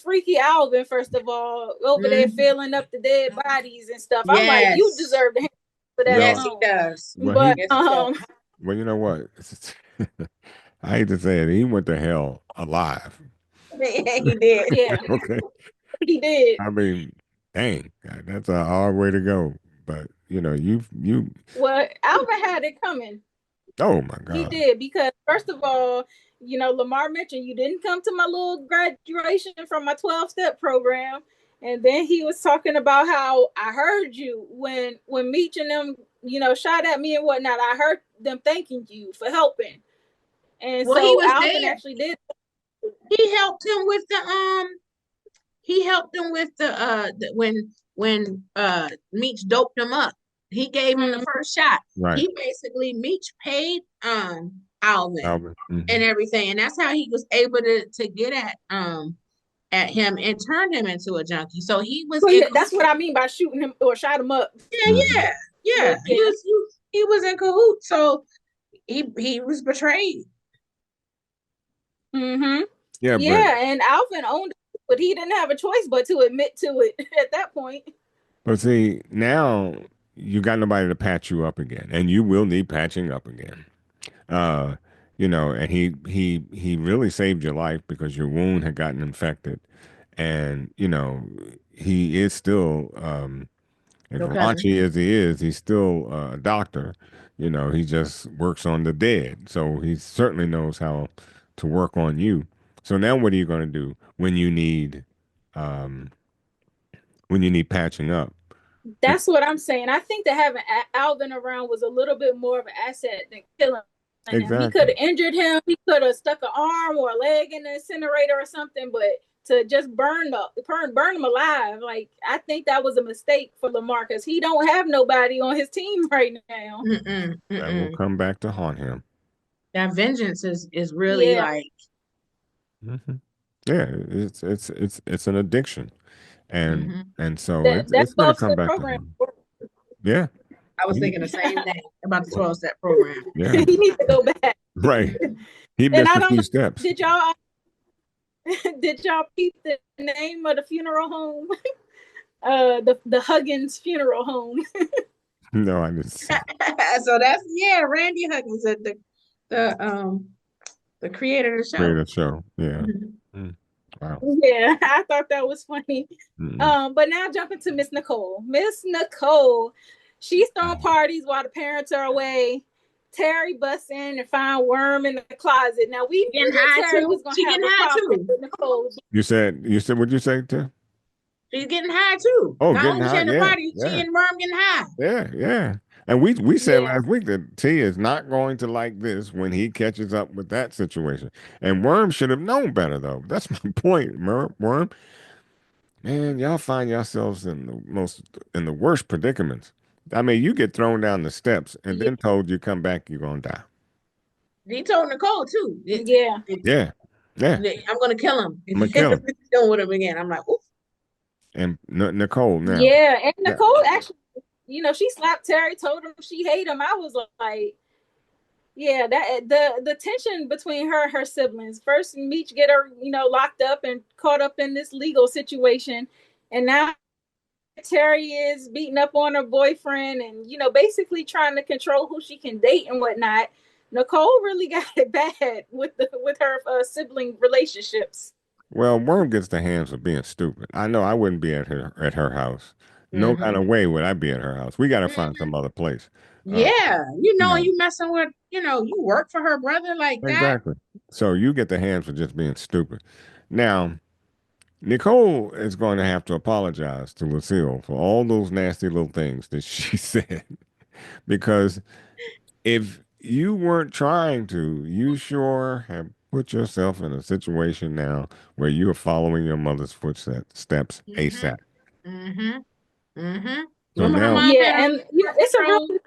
S1: freaky Alvin, first of all, over there
S2: Mhm.
S1: filling up the dead bodies and stuff. I'm like, you
S2: Yes.
S1: deserve to hang for that
S2: Yes,
S3: Well,
S2: he
S1: alone.
S2: does.
S3: well he
S1: But
S2: Yes, he does.
S3: well, you know what? I hate to say it, he went to hell alive.
S2: He did.
S1: yeah,
S3: Okay.
S1: he did.
S3: I mean, dang, God, that's a hard way to go. But you
S1: Well, Alvin had it coming.
S3: oh my
S1: He
S3: God.
S1: did because first of all, Lamar mentioned you didn't come to my little graduation from my 12-step program. And then he was talking about how I heard you when Meech and them, shot at me and whatnot. I heard them thanking you for helping. And
S2: Well, he
S1: so
S2: was
S1: Alvin
S2: there.
S1: actually did.
S2: He helped him with when Meech doped him up. He gave him the first shot.
S3: Right.
S2: He basically Meech paid Alvin
S3: Albert.
S2: and everything. And that's how he was able to get at him and turn him into a junkie. So he was
S1: Well,
S2: in
S1: yeah, that's what I mean by shooting him or shot him up.
S2: yeah,
S3: Hmm.
S2: yeah, yeah.
S1: But yeah.
S2: He was in cahoots. So he was betrayed.
S1: Mm-hmm.
S3: Yeah, but
S1: Yeah, and Alvin owned it, but he didn't have a choice but to admit to it at that point.
S3: see, now you got nobody to patch you up again, and you will need patching up again. Uh, and he really saved your life because your wound had gotten infected, and he is still as
S2: Your cousin.
S3: raunchy as he is, he's still a doctor. He just works on the dead, so he certainly knows how to work on you. So now, what are you going to do um, when you need patching up? It,
S1: That's what I'm saying. I think that having Alvin around was a little bit more of an asset than killing him. He could
S3: exactly.
S1: have injured him. He could have stuck an arm or a leg in the incinerator or something. But to just burn him alive, like I think that was a mistake for Lamar because he don't have nobody on his team right now.
S2: Mm-mm,
S3: That will
S2: mm-mm.
S3: come back to haunt him.
S2: That vengeance is really
S1: Yeah,
S2: like
S3: Hmm. Yeah, it's an addiction, and
S2: hmm
S3: and so
S1: that
S3: it's going to come
S1: Buffett
S3: back to
S1: program.
S3: him. Yeah.
S2: I was thinking the same thing about the 12-step program.
S3: Yeah.
S1: He needs to go back.
S3: Right. He
S1: And
S3: missed
S1: I
S3: a
S1: don't
S3: few
S1: know,
S3: steps.
S1: did y'all did y'all peep the name of the funeral home? The Huggins Funeral Home.
S3: No, I didn't see.
S2: So that's Randy Huggins, the creator of the show.
S3: Creator show. Yeah.
S2: Mhm.
S3: Mm. Wow.
S1: Yeah, I thought that was funny.
S3: Mm-mm.
S1: But now jumping to Miss Nicole. Miss Nicole, she's throwing parties while the parents are away. Terry busts in and find Worm in the closet. Now we knew
S2: Getting
S1: that
S2: high
S1: Terry
S2: too.
S1: was gonna
S2: She
S1: have
S2: getting
S1: a
S2: high
S1: problem
S2: too.
S1: with Nicole.
S3: You said what'd you say, Tim?
S2: She's getting high too.
S3: Oh,
S2: Not
S3: getting
S2: only she
S3: high.
S2: having a
S3: Yeah,
S2: party, she
S3: yeah,
S2: and Worm getting high.
S3: yeah, yeah. And we said
S1: Yeah.
S3: last week that T is not going to like this when he catches up with that situation. And Worm should have known better, though. That's my point, Worm. Man, y'all find yourselves in the worst predicaments. I mean, you get thrown down the steps and
S2: Yeah.
S3: then told you come back, you're gonna die.
S2: He told Nicole too.
S1: Yeah.
S3: Yeah, yeah.
S2: I'm gonna kill him if
S3: I'm gonna
S2: you
S3: kill
S2: ever
S3: him.
S2: deal with him again. I'm like, oof.
S3: And Nicole now.
S1: Yeah. And
S3: Yeah.
S1: Nicole actually, she slapped Terry, told him she hated him. I was like, yeah, that the tension between her and her siblings. First, Meech get her, locked up and caught up in this legal situation, and now Terry is beating up on her boyfriend, and basically trying to control who she can date and whatnot. Nicole really got it bad with her sibling relationships.
S3: Well, Worm gets the hands of being stupid. I know I wouldn't be at her house. No kind
S2: Mm-hmm.
S3: of way would I be at her house. We got to find
S2: Mm-hmm.
S3: some other place. Uh,
S2: Yeah,
S3: you know,
S2: you messing with, you work for her brother like that.
S3: exactly. So you get the hands for just being stupid. Now, Nicole is going to have to apologize to Lucille for all those nasty little things that she said. Because if you weren't trying to, you sure have put yourself in a situation now where you are following your mother's footsteps
S2: Mm-hmm.
S3: ASAP.
S2: Mm-hmm. Mm-hmm.
S3: So
S2: Remember her
S3: now,
S2: mom had
S1: Yeah,
S2: her
S1: and it's a
S2: control.
S1: real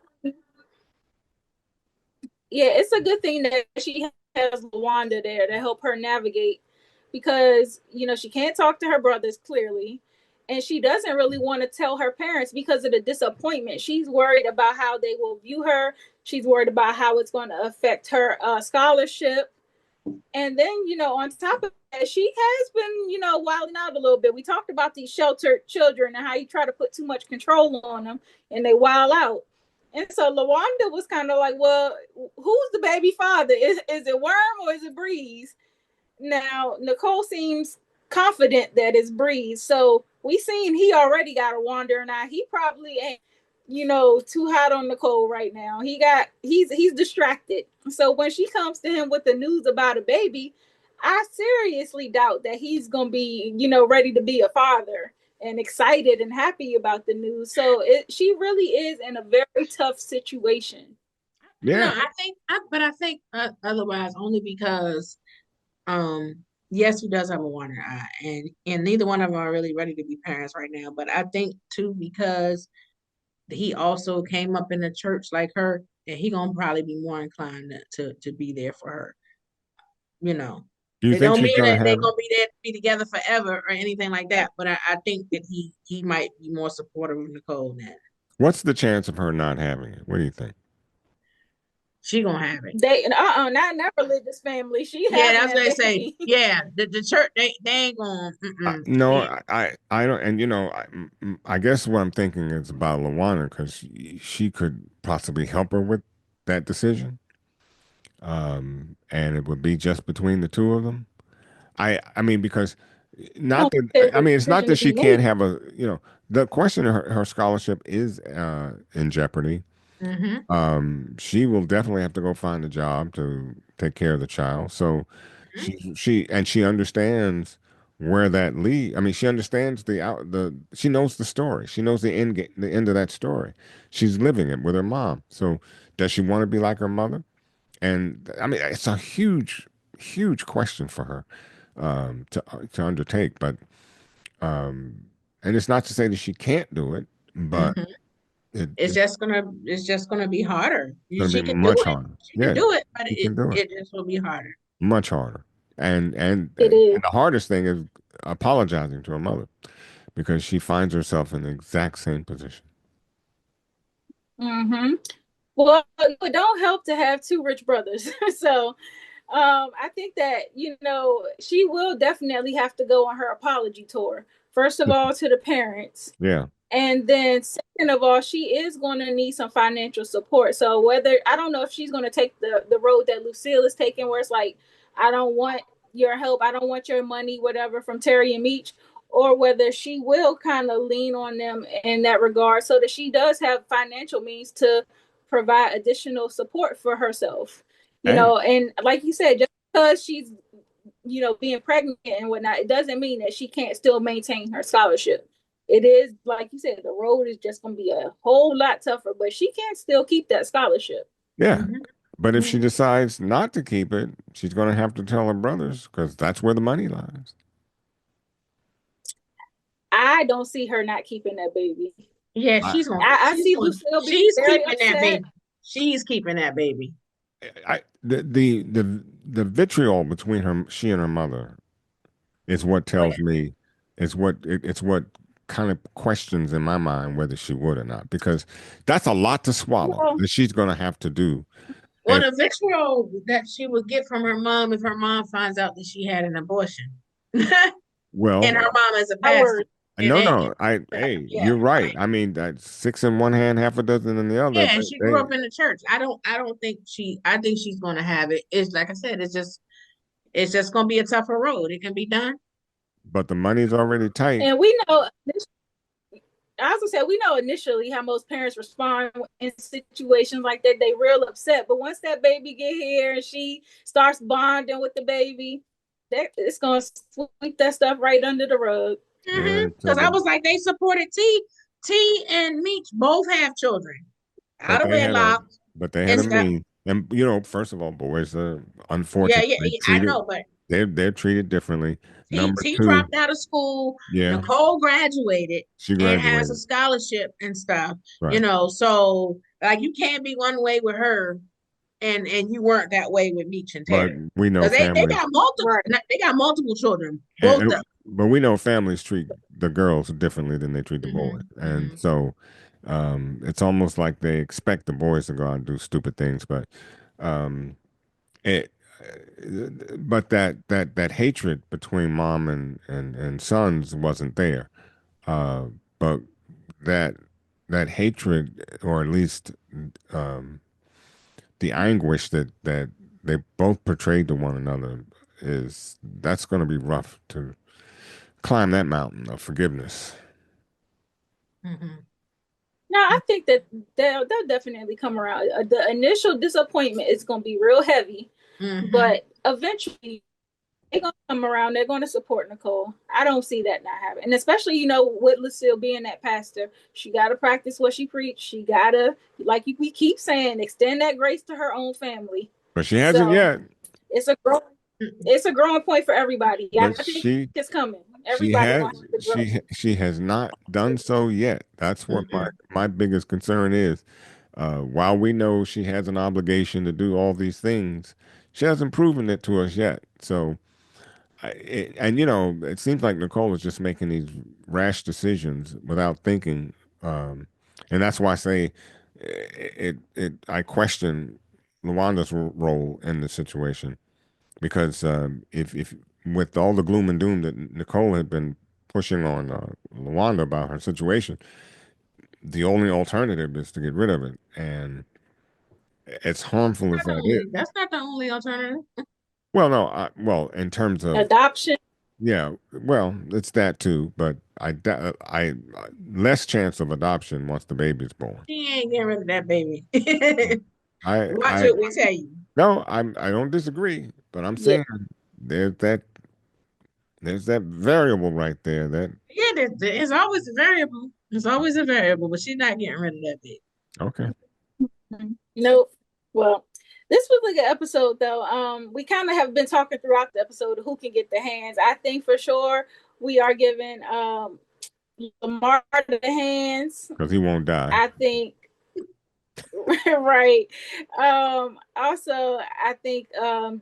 S1: yeah, it's a good thing that she has Wanda there to help her navigate because she can't talk to her brothers clearly, and she doesn't really want to tell her parents because of the disappointment. She's worried about how they will view her. She's worried about how it's going to affect her scholarship. And then, on top of that, she has been, wilding out a little bit. We talked about these sheltered children and how you try to put too much control on them and they wild out. And so Lawanda was kind of like, well, who's the baby father? Is it Worm or is it Breeze? Now, Nicole seems confident that it's Breeze. So we seen he already got a wander now. He probably ain't, too hot on Nicole right now. He's distracted. So when she comes to him with the news about a baby, I seriously doubt that he's gonna be, ready to be a father and excited and happy about the news. So she really is in a very tough situation.
S3: yeah,
S2: I think otherwise only because yes, he does have a Warner eye, and neither one of them are really ready to be parents right now. But I think too because he also came up in the church like her, and he gonna probably be more inclined to be there for her. You know,
S3: do you
S2: it
S3: think
S2: don't
S3: she's
S2: mean
S3: gonna
S2: that they're
S3: have?
S2: gonna be there to be together forever or anything like that. But I think that he might be more supportive of Nicole now.
S3: What's the chance of her not having it? What do you think?
S2: She gonna have it.
S1: They not in that religious family. She
S2: Yeah,
S1: having
S2: that's what
S1: that
S2: I say.
S1: baby.
S2: Yeah, the church they ain't gonna.
S3: No,
S2: Yeah.
S3: I don't, and I guess what I'm thinking is about Lawana because she could possibly help her with that decision, and it would be just between the two of them. I mean because not that
S1: There's
S3: I
S1: a
S3: mean it's not
S1: decision to
S3: that
S1: be
S3: she can't
S1: made.
S3: have the question of her scholarship is in jeopardy.
S2: Mm-hmm.
S3: She will definitely have to go find a job to take care of the child. So she understands where that lead. I mean, she understands she knows the story. She knows the end of that story. She's living it with her mom. So does she want to be like her mother? And I mean, it's a huge question for her to undertake. But um, and it's not to say that she can't do it, but
S2: Mm-hmm.
S3: it's
S2: It's just gonna be harder.
S3: going to be
S2: She can do
S3: much
S2: it.
S3: harder.
S2: She can
S3: Yeah,
S2: do it, but
S3: she can do it.
S2: it just will be harder.
S3: Much harder.
S1: It
S3: And
S1: is.
S3: the hardest thing is apologizing to her mother because she finds herself in the exact same position.
S1: Mm-hmm. Well, it don't help to have two rich brothers. So I think that, she will definitely have to go on her apology tour. First of all, to the parents.
S3: Yeah.
S1: And then second of all, she is going to need some financial support. So I don't know if she's going to take the road that Lucille is taking, where it's like, I don't want your help, I don't want your money, whatever, from Terry and Meech, or whether she will kind of lean on them in that regard so that she does have financial means to provide additional support for herself.
S3: Hey.
S1: And like you said, just because she's being pregnant and whatnot, it doesn't mean that she can't still maintain her scholarship. It is, like you said, the road is just going to be a whole lot tougher, but she can still keep that scholarship.
S3: Yeah.
S2: Mm-hmm.
S3: But if she decides not to keep it, she's going to have to tell her brothers because that's where the money lies.
S1: I don't see her not keeping that baby.
S2: Yeah,
S3: I,
S1: I see Lucille being
S2: she's
S1: very
S2: keeping
S1: upset.
S2: that baby. She's keeping that baby.
S3: the vitriol between she and her mother is what tells me it's what kind of questions in my mind whether she would or not, because that's a lot to swallow
S1: Well,
S3: that she's going to have to do.
S2: Well,
S3: And
S2: the vitriol that she would get from her mom if her mom finds out that she had an abortion, and
S3: well,
S2: her mom is a
S1: my
S2: pastor,
S1: word.
S2: and
S3: no,
S2: then
S3: no, hey,
S2: yeah,
S3: you're right. I mean, that's six in one hand, half a dozen in the other.
S2: yeah, and she grew up in the church. I don't think I think she's going to have it. It's like I said, it's just going to be a tougher road. It can be done.
S3: But the money's already tight.
S1: And we know, I also said, we know initially how most parents respond in situations like that. They real upset, but once that baby get here and she starts bonding with the baby, it's gonna sweep that stuff right under the rug.
S3: Yeah,
S2: Because I was like, they supported T. T and Meech both have children out
S3: but
S2: of
S3: they had a
S2: wedlock
S3: but they had
S2: and
S3: a
S2: stuff.
S3: mean, and first of all, boys are
S2: Yeah,
S3: unfortunately
S2: I
S3: treated,
S2: know, but
S3: they're treated differently. Number
S2: T
S3: two,
S2: dropped out of school.
S3: yeah,
S2: Nicole graduated
S3: she
S2: and has a
S3: graduated.
S2: scholarship and stuff.
S3: Right.
S2: So like you can't be one way with her and you weren't that way with Meech and
S3: But
S2: Terry.
S3: we know
S2: Because
S3: families,
S1: Right.
S2: they got multiple children, both
S3: and,
S2: of
S3: but we know families treat the girls differently than they treat the boys,
S2: them.
S3: and so it's almost like they expect the boys to go out and do stupid things. But um, it, but that hatred between mom and sons wasn't there. Uh, but that that hatred, or at least um, the anguish that they both portrayed to one another, that's going to be rough to climb that mountain of forgiveness.
S2: Hmm.
S1: No, I think that they'll definitely come around. The initial disappointment is gonna be real heavy,
S2: Hmm.
S1: but eventually they're gonna come around. They're gonna support Nicole. I don't see that not happening. And especially, with Lucille being that pastor, she gotta practice what she preached. She gotta, like we keep saying, extend that grace to her own family.
S3: But she hasn't
S1: So
S3: yet.
S1: it's a growing it's a growing point for everybody. I
S3: But
S1: think it's coming.
S3: she
S1: Everybody
S3: has
S1: gonna have to grow.
S3: she has not done so yet. That's what
S2: Hmm.
S3: my biggest concern is. While we know she has an obligation to do all these things, she hasn't proven it to us yet. So, it seems like Nicole is just making these rash decisions without thinking, um, and that's why I say I question Lawanda's role in the situation, because if with all the gloom and doom that Nicole had been pushing on Lawanda about her situation, the only alternative is to get rid of it, and as harmful as that is.
S2: That's not the only alternative.
S3: Well, no, in terms of,
S1: Adoption.
S3: yeah, well, it's that too, but less chance of adoption once the baby's born.
S2: She ain't getting rid of that baby. Watch
S3: I
S2: what we tell you.
S3: no, I don't disagree, but I'm
S1: Yeah.
S3: saying there's that there's that variable right there that
S2: Yeah, it's always a variable. It's always a variable, but she's not getting rid of that baby.
S3: okay.
S1: Nope. Well, this was a good episode though. We kind of have been talking throughout the episode of who can get the hands. I think for sure we are giving Lamar the hands.
S3: Because he won't die.
S1: I think right. Also I think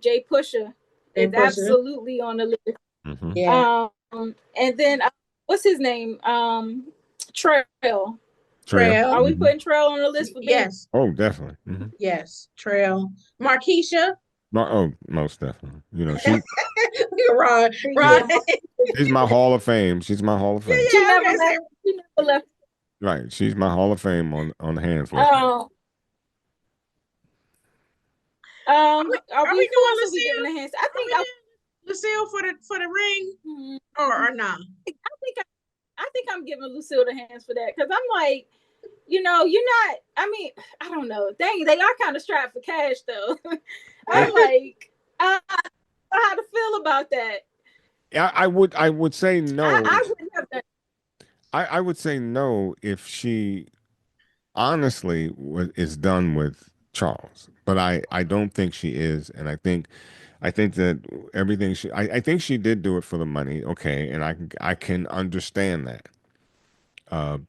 S1: Jay Pusher
S2: They
S1: is
S2: push her.
S1: absolutely on the list.
S3: Hmm.
S2: Yeah.
S1: And then what's his name? Trail.
S2: Trail.
S1: Are we putting Trail on the list for being?
S2: Yes.
S3: Oh, definitely.
S2: Yes. Trail. Markeisha.
S3: Oh, most definitely. You know, she
S2: Ron.
S1: Yeah.
S3: she's my Hall of Fame. She's my Hall of Fame.
S1: She never left. She never left.
S3: Right. She's my Hall of Fame on the hands list.
S1: Are we
S2: doing
S1: also be giving a hands? I think
S2: Lucille for the ring or not?
S1: I think I'm giving Lucille the hands for that because I'm like, you're not. I mean, I don't know. Dang, they are kind of strapped for cash though. I'm like, I don't know how to feel about that.
S3: I would say no.
S1: I wouldn't have done.
S3: I would say no if she honestly is done with Charles, but I don't think she is, and I think that everything I think she did do it for the money, okay, and I can understand that.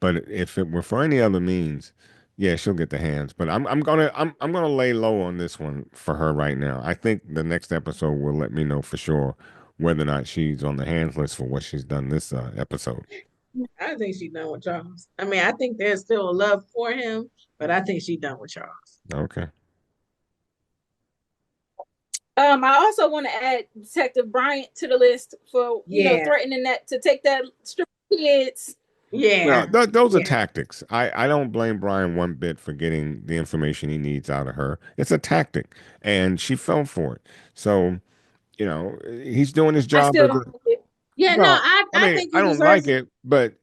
S3: But if it were for any other means, yeah, she'll get the hands. But I'm gonna lay low on this one for her right now. I think the next episode will let me know for sure whether or not she's on the hands list for what she's done this episode.
S2: I think she's done with Charles. I mean, I think there's still a love for him, but I think she's done with Charles.
S3: Okay.
S1: I also want to add Detective Bryant to the list for threatening that to take that strip kids.
S2: Yeah.
S3: Well, those are tactics. I don't blame Brian one bit for getting the information he needs out of her. It's a tactic, and she fell for it. So, he's doing his job.
S1: I still don't like it.
S2: Yeah,
S3: well,
S2: no, I
S3: mean,
S2: think
S3: I don't like it, but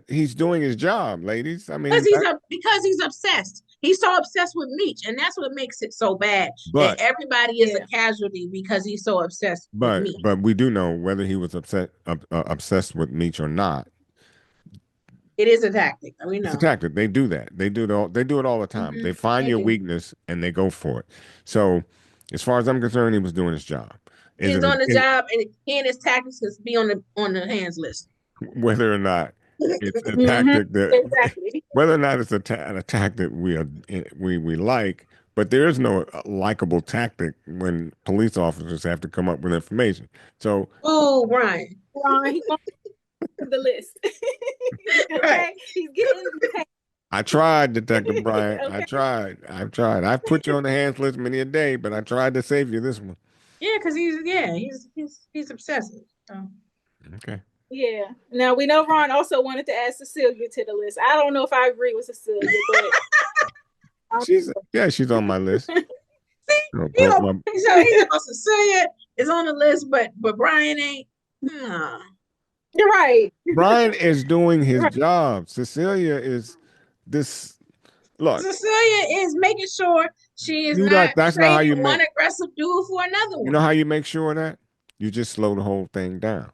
S3: he's doing his job, ladies. I mean,
S2: because he's obsessed. He's so obsessed with Meech, and that's what makes it so bad. That everybody is a casualty because he's so obsessed with Meech.
S3: But we do know whether he was obsessed with Meech or not.
S2: It is a tactic. We know.
S3: It's a tactic. They do that. They do it all the time. They find your weakness and they go for it. So, as far as I'm concerned, he was doing his job.
S2: He's doing the job, and he and his tactics is be on the hands list.
S3: Whether or not it's a tactic that, whether or not it's a tactic we like, but there is no likable tactic when police officers have to come up with information. So,
S2: Brian,
S1: he's on the list. Okay, he's getting.
S3: I tried, Detective Brian. Okay. I've tried. I've put you on the hands list many a day, but I tried to save you this one.
S2: Yeah, because he's obsessive. So.
S3: Okay.
S1: Yeah. Now we know Ron also wanted to add Cecilia to the list. I don't know if I agree with Cecilia, but
S3: she's on my list.
S2: So Cecilia is on the list, but Brian ain't.
S1: You're right.
S3: Brian is doing his job. Cecilia is this. Look,
S2: Cecilia is making sure she is not
S3: how you
S2: one aggressive dude for another one.
S3: You know how you make sure of that? You just slow the whole thing down.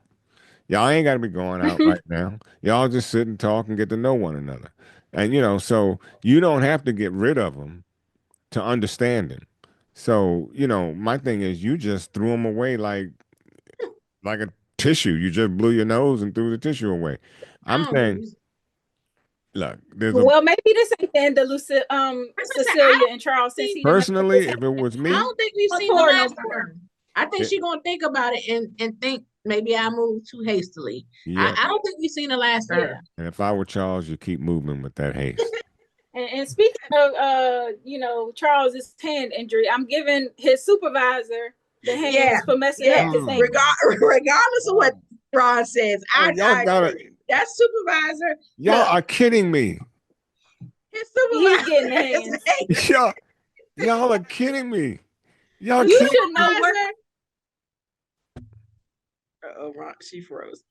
S3: Y'all ain't got to be going out right now. Y'all just sit and talk and get to know one another. And, so you don't have to get rid of them to understand them. So, my thing is you just threw them away like a tissue. You just blew your nose and threw the tissue away. I'm saying, look,
S1: maybe this ain't the end of Cecilia and Charles.
S3: Personally, if it was me,
S2: I don't think we've seen the last of her. I think she's gonna think about it and think maybe I moved too hastily. Yeah. I don't think we've seen the last of her.
S3: And if I were Charles, you keep moving with that haste.
S1: and speaking of, Charles's hand injury, I'm giving his supervisor the hands for messing up the thing.
S2: Regardless of what Ron says, that supervisor.
S3: Y'all are kidding me.
S2: His supervisor.
S1: He's getting the hands.
S3: Y'all are kidding me.
S1: You should know work.
S2: Oh, Ron, she froze.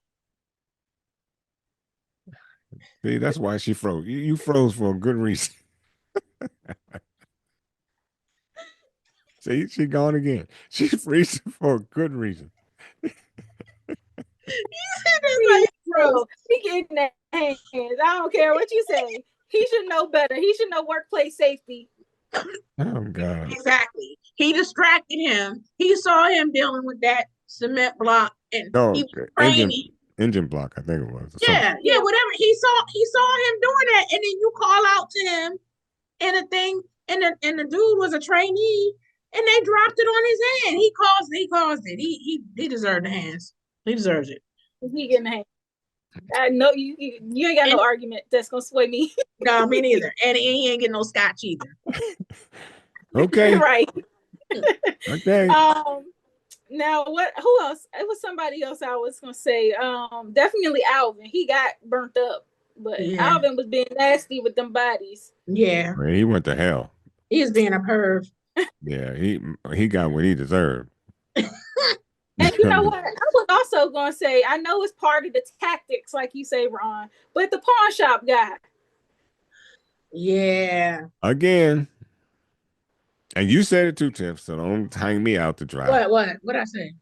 S3: See, that's why she froze. You froze for a good reason. See, she gone again. She's freezing for a good reason.
S1: He getting the hands. I don't care what you say. He should know better. He should know workplace safety.
S3: Oh God.
S2: Exactly. He distracted him. He saw him dealing with that cement block and he was
S3: engine block, I think it was.
S2: Yeah, whatever. He saw him doing that, and then you call out to him and the dude was a trainee and they dropped it on his hand. He caused it. He deserved the hands. He deserves it.
S1: He getting the hands. I know you ain't got no argument that's gonna sway me.
S2: No, me neither. And he ain't getting no scotch either.
S3: Okay.
S1: Right.
S3: Okay.
S1: Now who else? It was somebody else I was gonna say. Definitely Alvin. He got burnt up, but Alvin was being nasty with them bodies.
S2: Yeah.
S3: Man, he went to hell.
S2: He's being a perv.
S3: Yeah, he got what he deserved.
S1: And you know what? I was also gonna say, I know it's part of the tactics, like you say, Ron, but the pawn shop guy.
S2: Yeah.
S3: Again. And you said it too, Tiff, so don't hang me out to dry.
S2: What I say?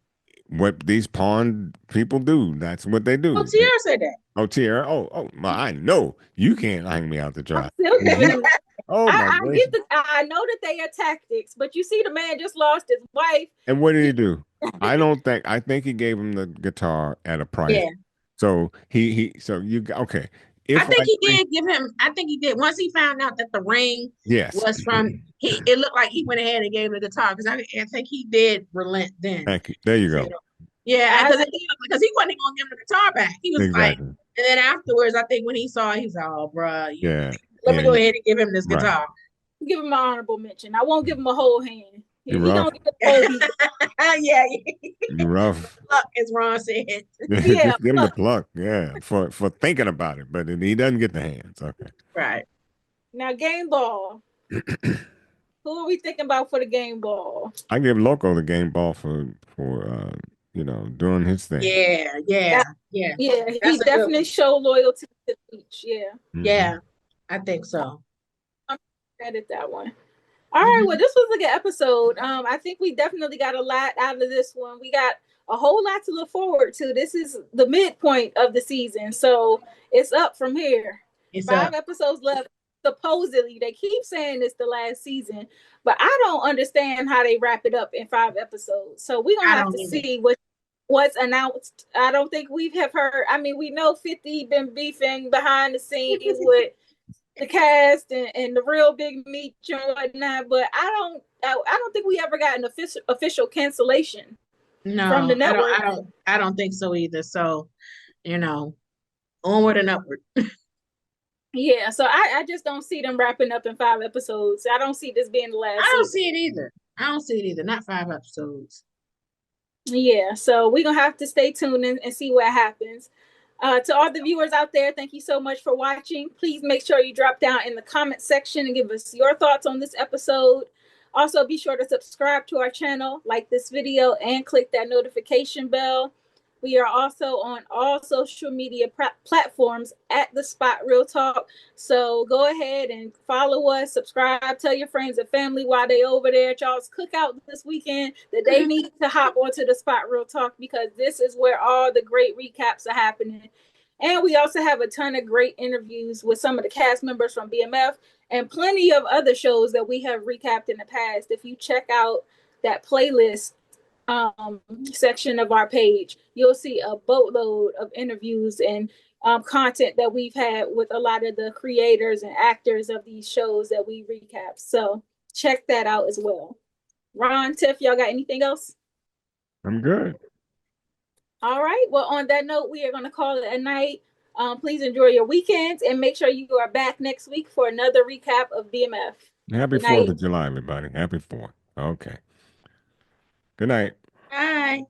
S3: What these pawn people do, that's what they do.
S2: Oh, Tierra said that.
S3: Oh, Tierra. Oh, well, I know you can't hang me out to dry.
S1: Oh my goodness. I know that they are tactics, but you see, the man just lost his wife.
S3: And what did he do? I think he gave him the guitar at a price. Yeah. So okay.
S2: I think he did. Once he found out that the ring was from, it looked like he went ahead and gave him the guitar, because I think he did relent then.
S3: Thank you. There you go.
S2: Yeah, because he wasn't going to give him the guitar back. He was like, and then afterwards, I think when he saw it, he was like, oh, bro, let me go ahead and give him this guitar.
S1: Give him an honorable mention. I won't give him a whole hand.
S3: You're rough.
S2: Yeah.
S3: You're rough.
S2: Pluck, as Ron said.
S3: Just give him the pluck, for thinking about it, but he doesn't get the hands. Okay.
S2: Right.
S1: Now, game ball. Who are we thinking about for the game ball?
S3: I give Loco the game ball for doing his thing.
S2: Yeah.
S1: He definitely showed loyalty to Meech. Yeah.
S3: Mm-hmm.
S2: Yeah, I think so.
S1: I'm edit that one. All right, well, this was a good episode. I think we definitely got a lot out of this one. We got a whole lot to look forward to. This is the midpoint of the season, so it's up from here. It's 5 episodes left. Supposedly, they keep saying it's the last season, but I don't understand how they wrap it up in 5 episodes. So we're gonna have to see what's announced. I don't think we have heard. I mean, we know 50 been beefing behind the scenes with the cast and the real big Meech and whatnot, but I don't think we ever got an official cancellation from the network.
S2: I don't think so either. So, onward and upward.
S1: Yeah, so I just don't see them wrapping up in 5 episodes. I don't see this being the last.
S2: I don't see it either. Not 5 episodes.
S1: Yeah, so we're gonna have to stay tuned and see what happens. To all the viewers out there, thank you so much for watching. Please make sure you drop down in the comment section and give us your thoughts on this episode. Also, be sure to subscribe to our channel, like this video, and click that notification bell. We are also on all social media platforms at The Spot Real Talk. So go ahead and follow us, subscribe, tell your friends and family while they over there at y'all's cookout this weekend that they need to hop onto The Spot Real Talk, because this is where all the great recaps are happening. And we also have a ton of great interviews with some of the cast members from BMF and plenty of other shows that we have recapped in the past. If you check out that playlist section of our page, you'll see a boatload of interviews and content that we've had with a lot of the creators and actors of these shows that we recap. So check that out as well. Ron, Tiff, y'all got anything else?
S3: I'm good.
S1: All right. Well, on that note, we are going to call it a night. Please enjoy your weekends and make sure you are back next week for another recap of BMF.
S3: Happy 4th of July, everybody. Happy 4th. Okay. Good night.
S2: Bye.